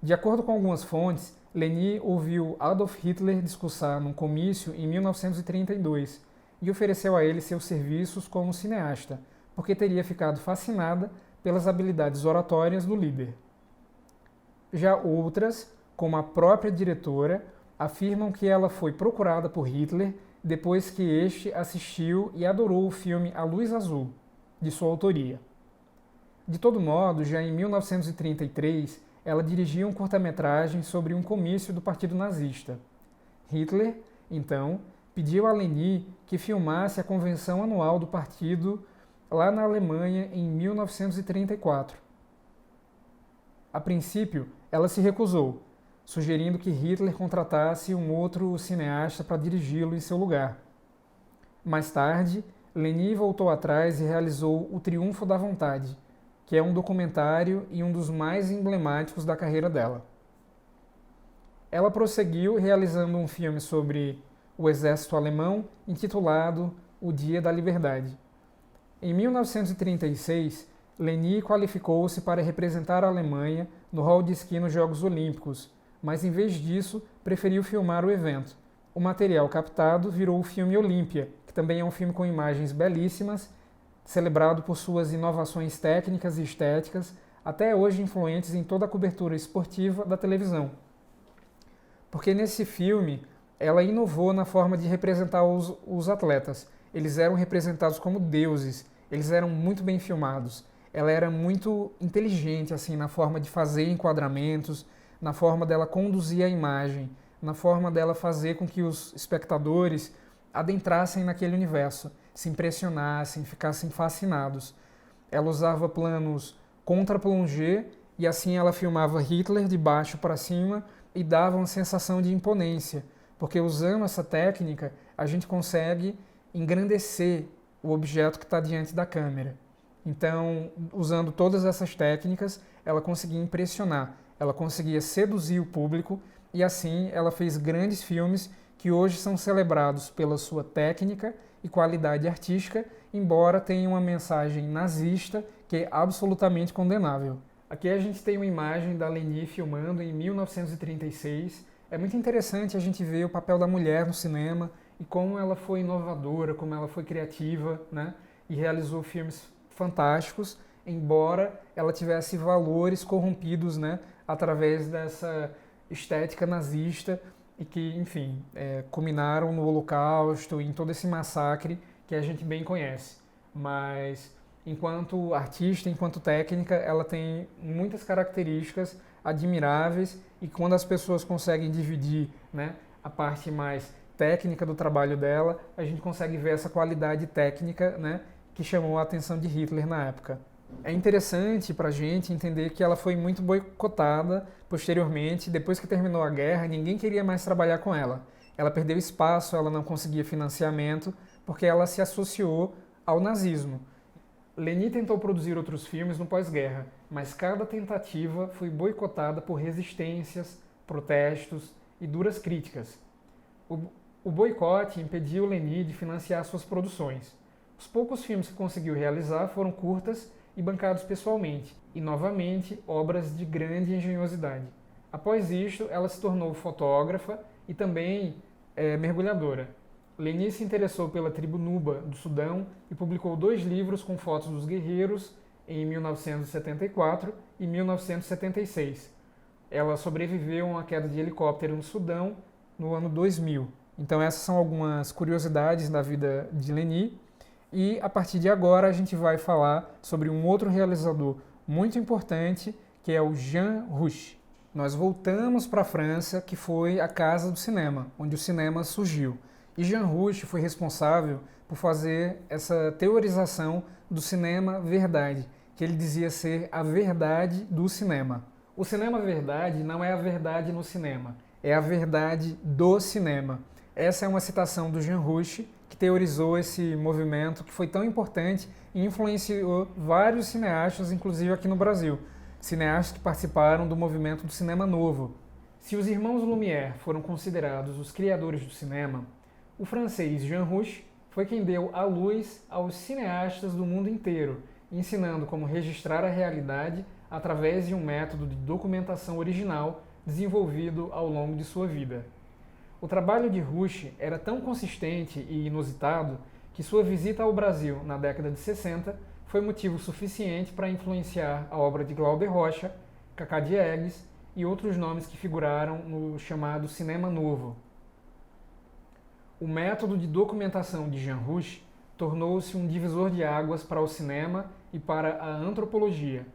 De acordo com algumas fontes, Leni ouviu Adolf Hitler discursar num comício em 1932 e ofereceu a ele seus serviços como cineasta, porque teria ficado fascinada pelas habilidades oratórias do líder. Já outras, como a própria diretora, afirmam que ela foi procurada por Hitler depois que este assistiu e adorou o filme A Luz Azul, de sua autoria. De todo modo, já em 1933, ela dirigiu um curta-metragem sobre um comício do Partido Nazista. Hitler, então, pediu a Leni que filmasse a convenção anual do partido lá na Alemanha em 1934. A princípio, ela se recusou, sugerindo que Hitler contratasse um outro cineasta para dirigi-lo em seu lugar. Mais tarde, Leni voltou atrás e realizou O Triunfo da Vontade, que é um documentário e um dos mais emblemáticos da carreira dela. Ela prosseguiu realizando um filme sobre o exército alemão intitulado O Dia da Liberdade. Em 1936, Leni qualificou-se para representar a Alemanha no hall de esqui nos Jogos Olímpicos, mas em vez disso, preferiu filmar o evento. O material captado virou o filme Olímpia, que também é um filme com imagens belíssimas, celebrado por suas inovações técnicas e estéticas, até hoje influentes em toda a cobertura esportiva da televisão. Porque nesse filme, ela inovou na forma de representar os atletas. Eles eram representados como deuses, eles eram muito bem filmados. Ela era muito inteligente assim na forma de fazer enquadramentos, na forma dela conduzir a imagem, na forma dela fazer com que os espectadores adentrassem naquele universo, se impressionassem, ficassem fascinados. Ela usava planos contra-plongé e assim ela filmava Hitler de baixo para cima e dava uma sensação de imponência, porque usando essa técnica a gente consegue engrandecer o objeto que está diante da câmera. Então, usando todas essas técnicas, ela conseguia impressionar, ela conseguia seduzir o público e assim ela fez grandes filmes que hoje são celebrados pela sua técnica e qualidade artística, embora tenha uma mensagem nazista que é absolutamente condenável. Aqui a gente tem uma imagem da Leni filmando em 1936. É muito interessante a gente ver o papel da mulher no cinema e como ela foi inovadora, como ela foi criativa, né? e realizou filmes fantásticos, embora ela tivesse valores corrompidos, né, através dessa estética nazista e que, enfim, culminaram no Holocausto e em todo esse massacre que a gente bem conhece. Mas, enquanto artista, enquanto técnica, ela tem muitas características admiráveis e quando as pessoas conseguem dividir, né, a parte mais técnica do trabalho dela, a gente consegue ver essa qualidade técnica, né, que chamou a atenção de Hitler na época. É interessante para a gente entender que ela foi muito boicotada posteriormente. Depois que terminou a guerra, ninguém queria mais trabalhar com ela. Ela perdeu espaço, ela não conseguia financiamento, porque ela se associou ao nazismo. Leni tentou produzir outros filmes no pós-guerra, mas cada tentativa foi boicotada por resistências, protestos e duras críticas. O boicote impediu Leni de financiar suas produções. Os poucos filmes que conseguiu realizar foram curtas e bancados pessoalmente, e novamente obras de grande engenhosidade. Após isto, ela se tornou fotógrafa e também mergulhadora. Leni se interessou pela tribo Nuba do Sudão e publicou 2 livros com fotos dos guerreiros em 1974 e 1976. Ela sobreviveu a uma queda de helicóptero no Sudão no ano 2000. Então essas são algumas curiosidades da vida de Leni. E a partir de agora a gente vai falar sobre um outro realizador muito importante, que é o Jean Rouch. Nós voltamos para a França, que foi a casa do cinema, onde o cinema surgiu. E Jean Rouch foi responsável por fazer essa teorização do cinema verdade, que ele dizia ser a verdade do cinema. O cinema verdade não é a verdade no cinema, é a verdade do cinema. Essa é uma citação do Jean Rouch, que teorizou esse movimento que foi tão importante e influenciou vários cineastas, inclusive aqui no Brasil. Cineastas que participaram do movimento do cinema novo. Se os irmãos Lumière foram considerados os criadores do cinema, o francês Jean Rouch foi quem deu a luz aos cineastas do mundo inteiro, ensinando como registrar a realidade através de um método de documentação original desenvolvido ao longo de sua vida. O trabalho de Rouch era tão consistente e inusitado que sua visita ao Brasil na década de 60 foi motivo suficiente para influenciar a obra de Glauber Rocha, Cacá Diegues e outros nomes que figuraram no chamado Cinema Novo. O método de documentação de Jean Rouch tornou-se um divisor de águas para o cinema e para a antropologia.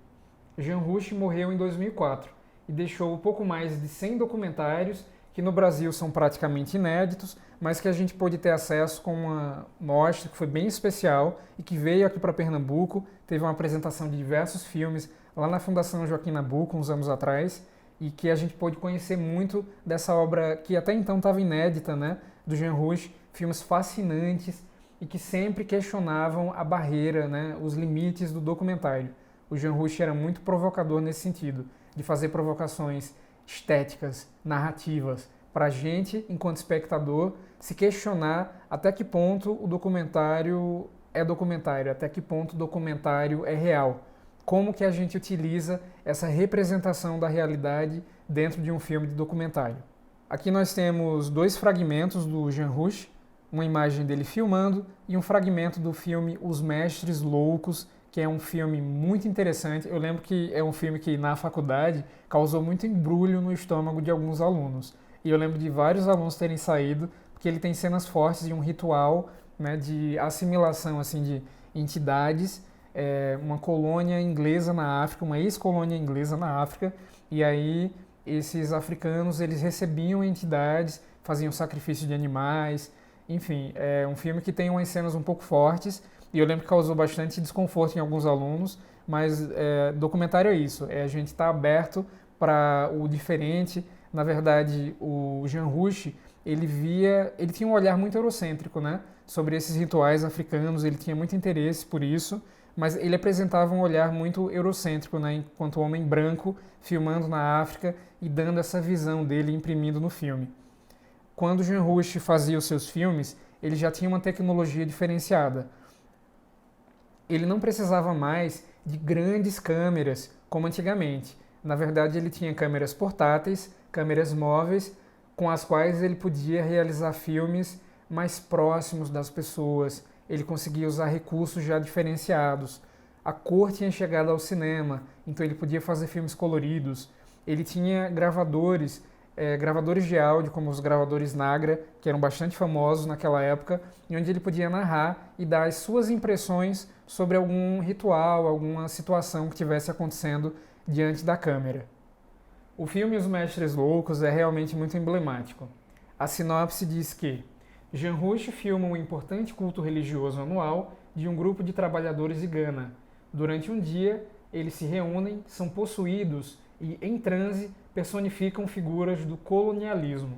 Jean Rouch morreu em 2004 e deixou pouco mais de 100 documentários que no Brasil são praticamente inéditos, mas que a gente pôde ter acesso com uma mostra que foi bem especial e que veio aqui para Pernambuco, teve uma apresentação de diversos filmes lá na Fundação Joaquim Nabuco, uns anos atrás, e que a gente pôde conhecer muito dessa obra que até então estava inédita, né, do Jean Rouch, filmes fascinantes e que sempre questionavam a barreira, né, os limites do documentário. O Jean Rouch era muito provocador nesse sentido, de fazer provocações estéticas, narrativas, para a gente, enquanto espectador, se questionar até que ponto o documentário é documentário, até que ponto o documentário é real. Como que a gente utiliza essa representação da realidade dentro de um filme de documentário. Aqui nós temos 2 fragmentos do Jean Rouch, uma imagem dele filmando e um fragmento do filme Os Mestres Loucos, que é um filme muito interessante. Eu lembro que é um filme que na faculdade causou muito embrulho no estômago de alguns alunos. E eu lembro de vários alunos terem saído, porque ele tem cenas fortes de um ritual, né, de assimilação assim, de entidades, uma colônia inglesa na África, uma ex-colônia inglesa na África, e aí esses africanos eles recebiam entidades, faziam sacrifício de animais, enfim, é um filme que tem umas cenas um pouco fortes, e eu lembro que causou bastante desconforto em alguns alunos, mas documentário é isso, a gente está aberto para o diferente. Na verdade, o Jean Rouch, ele tinha um olhar muito eurocêntrico, né, sobre esses rituais africanos, ele tinha muito interesse por isso, mas ele apresentava um olhar muito eurocêntrico, né, enquanto homem branco, filmando na África e dando essa visão dele imprimindo no filme. Quando Jean Rouch fazia os seus filmes, ele já tinha uma tecnologia diferenciada. Ele não precisava mais de grandes câmeras, como antigamente. Na verdade, ele tinha câmeras portáteis, câmeras móveis, com as quais ele podia realizar filmes mais próximos das pessoas, ele conseguia usar recursos já diferenciados. A cor tinha chegado ao cinema, então ele podia fazer filmes coloridos. Ele tinha gravadores de áudio, como os gravadores Nagra, que eram bastante famosos naquela época, e onde ele podia narrar e dar as suas impressões sobre algum ritual, alguma situação que estivesse acontecendo diante da câmera. O filme Os Mestres Loucos é realmente muito emblemático. A sinopse diz que Jean Rouch filma um importante culto religioso anual de um grupo de trabalhadores de Gana. Durante um dia, eles se reúnem, são possuídos e, em transe, personificam figuras do colonialismo.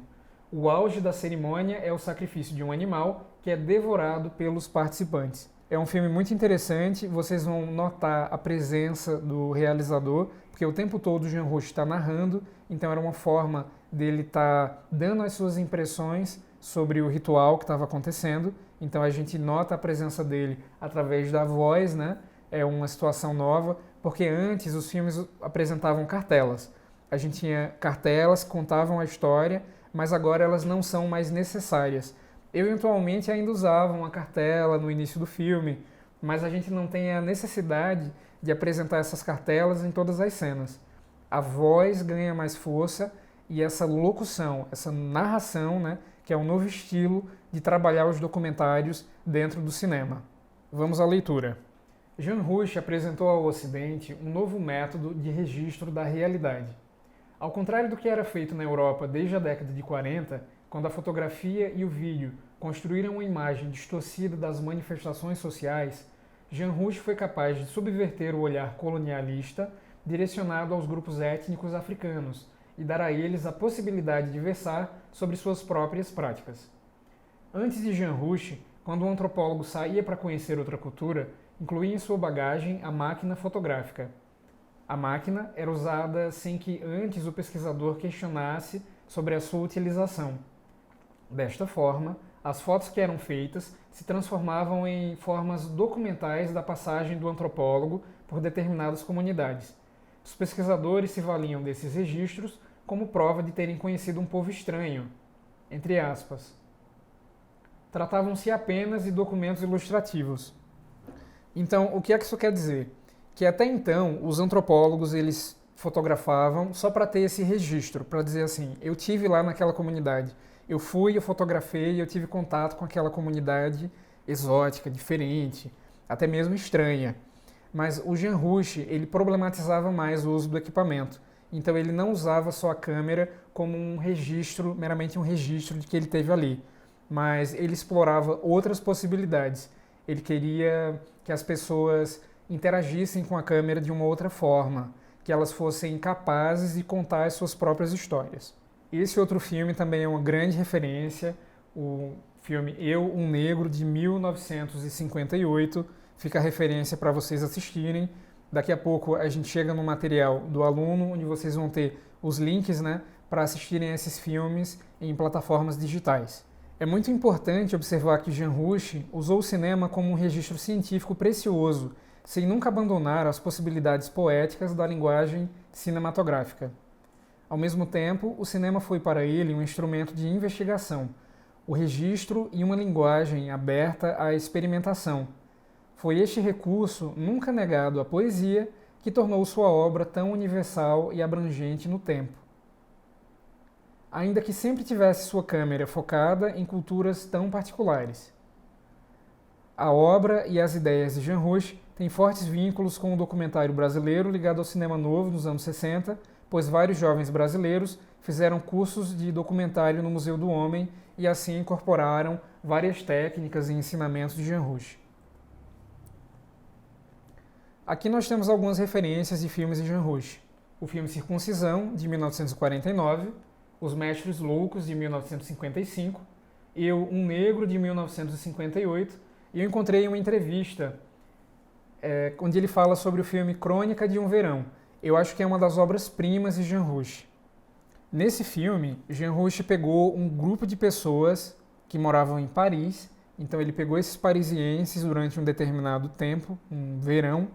O auge da cerimônia é o sacrifício de um animal que é devorado pelos participantes. É um filme muito interessante, vocês vão notar a presença do realizador, porque o tempo todo o Jean Rouch está narrando, então era uma forma dele estar dando as suas impressões sobre o ritual que estava acontecendo, então a gente nota a presença dele através da voz, né? É uma situação nova, porque antes os filmes apresentavam cartelas. A gente tinha cartelas que contavam a história, mas agora elas não são mais necessárias. Eventualmente ainda usavam a cartela no início do filme, mas a gente não tem a necessidade de apresentar essas cartelas em todas as cenas. A voz ganha mais força e essa locução, essa narração, né, que é um novo estilo de trabalhar os documentários dentro do cinema. Vamos à leitura. Jean Rouch apresentou ao Ocidente um novo método de registro da realidade. Ao contrário do que era feito na Europa desde a década de 40, quando a fotografia e o vídeo construíram uma imagem distorcida das manifestações sociais, Jean Rouch foi capaz de subverter o olhar colonialista direcionado aos grupos étnicos africanos e dar a eles a possibilidade de versar sobre suas próprias práticas. Antes de Jean Rouch, quando um antropólogo saía para conhecer outra cultura, incluía em sua bagagem a máquina fotográfica. A máquina era usada sem que antes o pesquisador questionasse sobre a sua utilização. Desta forma, as fotos que eram feitas se transformavam em formas documentais da passagem do antropólogo por determinadas comunidades. Os pesquisadores se valiam desses registros como prova de terem conhecido um povo estranho, entre aspas. Tratavam-se apenas de documentos ilustrativos. Então, o que é que isso quer dizer? Que até então, os antropólogos, eles fotografavam só para ter esse registro, para dizer assim, eu tive lá naquela comunidade, eu fui, eu fotografei, eu tive contato com aquela comunidade exótica, diferente, até mesmo estranha. Mas o Jean Rouch, ele problematizava mais o uso do equipamento. Então ele não usava só a câmera como um registro, meramente um registro de que ele teve ali, mas ele explorava outras possibilidades. Ele queria que as pessoas interagissem com a câmera de uma outra forma, que elas fossem capazes de contar as suas próprias histórias. Esse outro filme também é uma grande referência, o filme Eu, um Negro, de 1958, fica a referência para vocês assistirem. Daqui a pouco a gente chega no material do aluno, onde vocês vão ter os links, né, para assistirem esses filmes em plataformas digitais. É muito importante observar que Jean Rouch usou o cinema como um registro científico precioso, sem nunca abandonar as possibilidades poéticas da linguagem cinematográfica. Ao mesmo tempo, o cinema foi para ele um instrumento de investigação, o registro e uma linguagem aberta à experimentação. Foi este recurso, nunca negado à poesia, que tornou sua obra tão universal e abrangente no tempo. Ainda que sempre tivesse sua câmera focada em culturas tão particulares. A obra e as ideias de Jean Rouch têm fortes vínculos com o documentário brasileiro ligado ao cinema novo nos anos 60, pois vários jovens brasileiros fizeram cursos de documentário no Museu do Homem e assim incorporaram várias técnicas e ensinamentos de Jean Rouch. Aqui nós temos algumas referências de filmes de Jean Rouch. O filme Circuncisão, de 1949, Os Mestres Loucos, de 1955, Eu, um Negro, de 1958, e eu encontrei uma entrevista onde ele fala sobre o filme Crônica de um Verão. Eu acho que é uma das obras-primas de Jean Rouch. Nesse filme, Jean Rouch pegou um grupo de pessoas que moravam em Paris, então ele pegou esses parisienses durante um determinado tempo, um verão,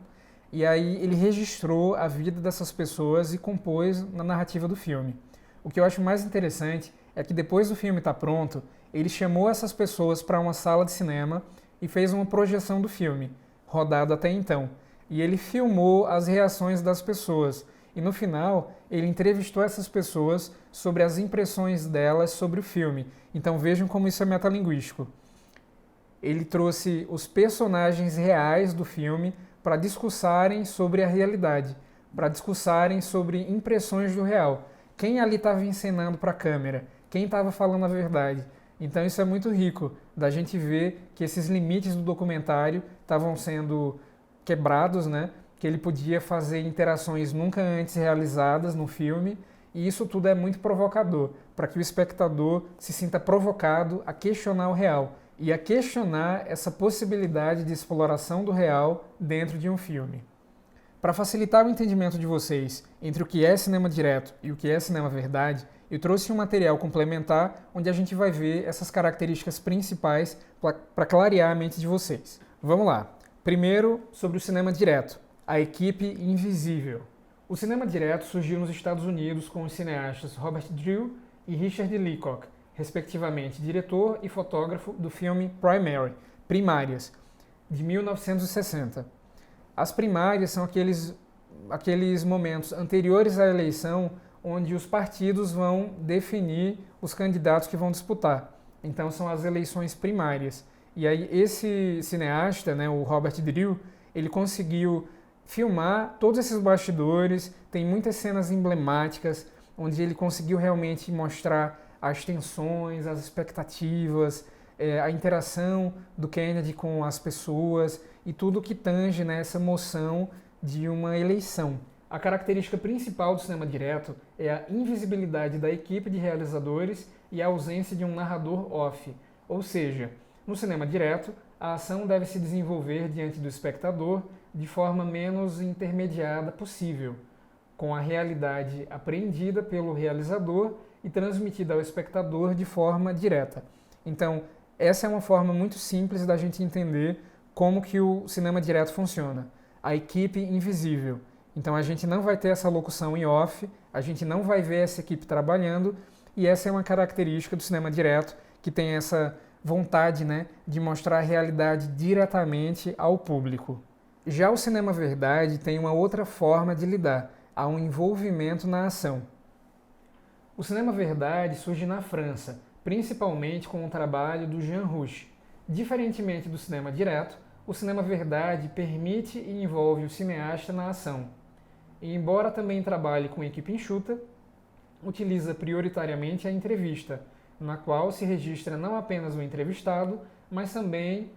e aí ele registrou a vida dessas pessoas e compôs na narrativa do filme. O que eu acho mais interessante é que depois do filme estar pronto, ele chamou essas pessoas para uma sala de cinema e fez uma projeção do filme, rodado até então. E ele filmou as reações das pessoas. E no final, ele entrevistou essas pessoas sobre as impressões delas sobre o filme. Então vejam como isso é metalinguístico. Ele trouxe os personagens reais do filme para discursarem sobre a realidade, para discursarem sobre impressões do real. Quem ali estava encenando para a câmera? Quem estava falando a verdade? Então isso é muito rico, da gente ver que esses limites do documentário estavam sendo quebrados, né? Que ele podia fazer interações nunca antes realizadas no filme, e isso tudo é muito provocador, para que o espectador se sinta provocado a questionar o real e a questionar essa possibilidade de exploração do real dentro de um filme. Para facilitar o entendimento de vocês entre o que é cinema direto e o que é cinema verdade, eu trouxe um material complementar onde a gente vai ver essas características principais para clarear a mente de vocês. Vamos lá. Primeiro, sobre o cinema direto, a equipe invisível. O cinema direto surgiu nos Estados Unidos com os cineastas Robert Drew e Richard Leacock, respectivamente diretor e fotógrafo do filme Primary, Primárias, de 1960. As primárias são aqueles momentos anteriores à eleição onde os partidos vão definir os candidatos que vão disputar. Então são as eleições primárias. E aí esse cineasta, né, o Robert Drew, ele conseguiu filmar todos esses bastidores, tem muitas cenas emblemáticas, onde ele conseguiu realmente mostrar as tensões, as expectativas, a interação do Kennedy com as pessoas e tudo que tange, né, essa moção de uma eleição. A característica principal do cinema direto é a invisibilidade da equipe de realizadores e a ausência de um narrador off, ou seja, no cinema direto, a ação deve se desenvolver diante do espectador de forma menos intermediada possível, com a realidade apreendida pelo realizador e transmitida ao espectador de forma direta. Então, essa é uma forma muito simples da gente entender como que o cinema direto funciona. A equipe invisível. Então, a gente não vai ter essa locução em off, a gente não vai ver essa equipe trabalhando, e essa é uma característica do cinema direto, que tem essa vontade, né, de mostrar a realidade diretamente ao público. Já o cinema verdade tem uma outra forma de lidar, há um envolvimento na ação. O cinema verdade surge na França, principalmente com o trabalho do Jean Rouch. Diferentemente do cinema direto, o cinema verdade permite e envolve o cineasta na ação. E embora também trabalhe com equipe enxuta, utiliza prioritariamente a entrevista, na qual se registra não apenas o entrevistado, mas também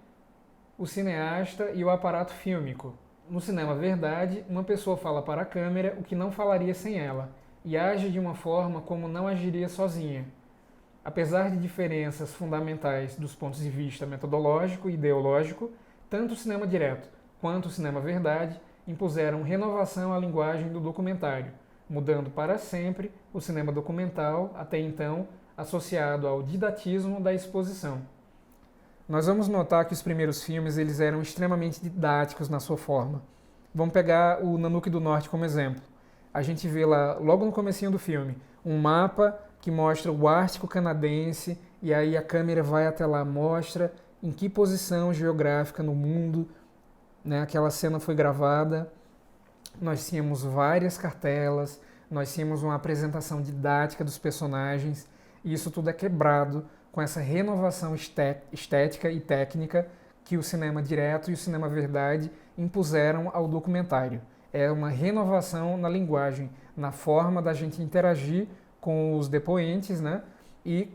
o cineasta e o aparato fílmico. No cinema verdade, uma pessoa fala para a câmera o que não falaria sem ela, e age de uma forma como não agiria sozinha. Apesar de diferenças fundamentais dos pontos de vista metodológico e ideológico, tanto o cinema direto quanto o cinema verdade impuseram renovação à linguagem do documentário, mudando para sempre o cinema documental, até então, associado ao didatismo da exposição. Nós vamos notar que os primeiros filmes eles eram extremamente didáticos na sua forma. Vamos pegar o Nanuque do Norte como exemplo. A gente vê lá, logo no comecinho do filme, um mapa que mostra o Ártico canadense, e aí a câmera vai até lá, mostra em que posição geográfica no mundo, né, aquela cena foi gravada. Nós tínhamos várias cartelas, nós tínhamos uma apresentação didática dos personagens, e isso tudo é quebrado com essa renovação estética e técnica que o cinema direto e o cinema verdade impuseram ao documentário. É uma renovação na linguagem, na forma da gente interagir com os depoentes, né, e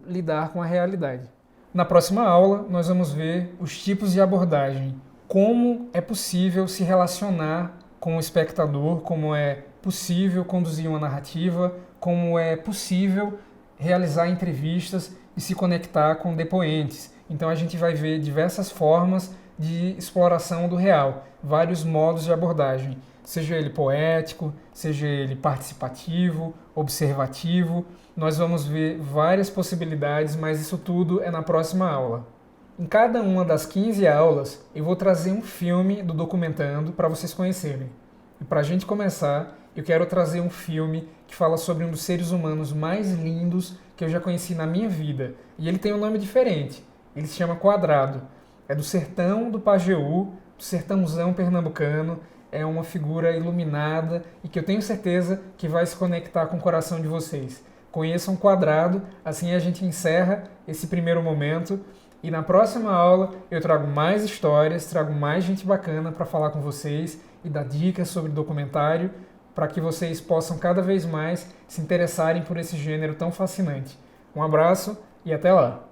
lidar com a realidade. Na próxima aula, nós vamos ver os tipos de abordagem, como é possível se relacionar com o espectador, como é possível conduzir uma narrativa, como é possível realizar entrevistas e se conectar com depoentes. Então a gente vai ver diversas formas de exploração do real, vários modos de abordagem, seja ele poético, seja ele participativo, observativo. Nós vamos ver várias possibilidades, mas isso tudo é na próxima aula. Em cada uma das 15 aulas, eu vou trazer um filme do Documentando para vocês conhecerem. E para a gente começar, eu quero trazer um filme que fala sobre um dos seres humanos mais lindos que eu já conheci na minha vida. E ele tem um nome diferente, ele se chama Quadrado. É do sertão do Pajeú, do sertãozão pernambucano. É uma figura iluminada e que eu tenho certeza que vai se conectar com o coração de vocês. Conheçam Quadrado, assim a gente encerra esse primeiro momento. E na próxima aula eu trago mais histórias, trago mais gente bacana para falar com vocês e dar dicas sobre documentário para que vocês possam cada vez mais se interessarem por esse gênero tão fascinante. Um abraço e até lá!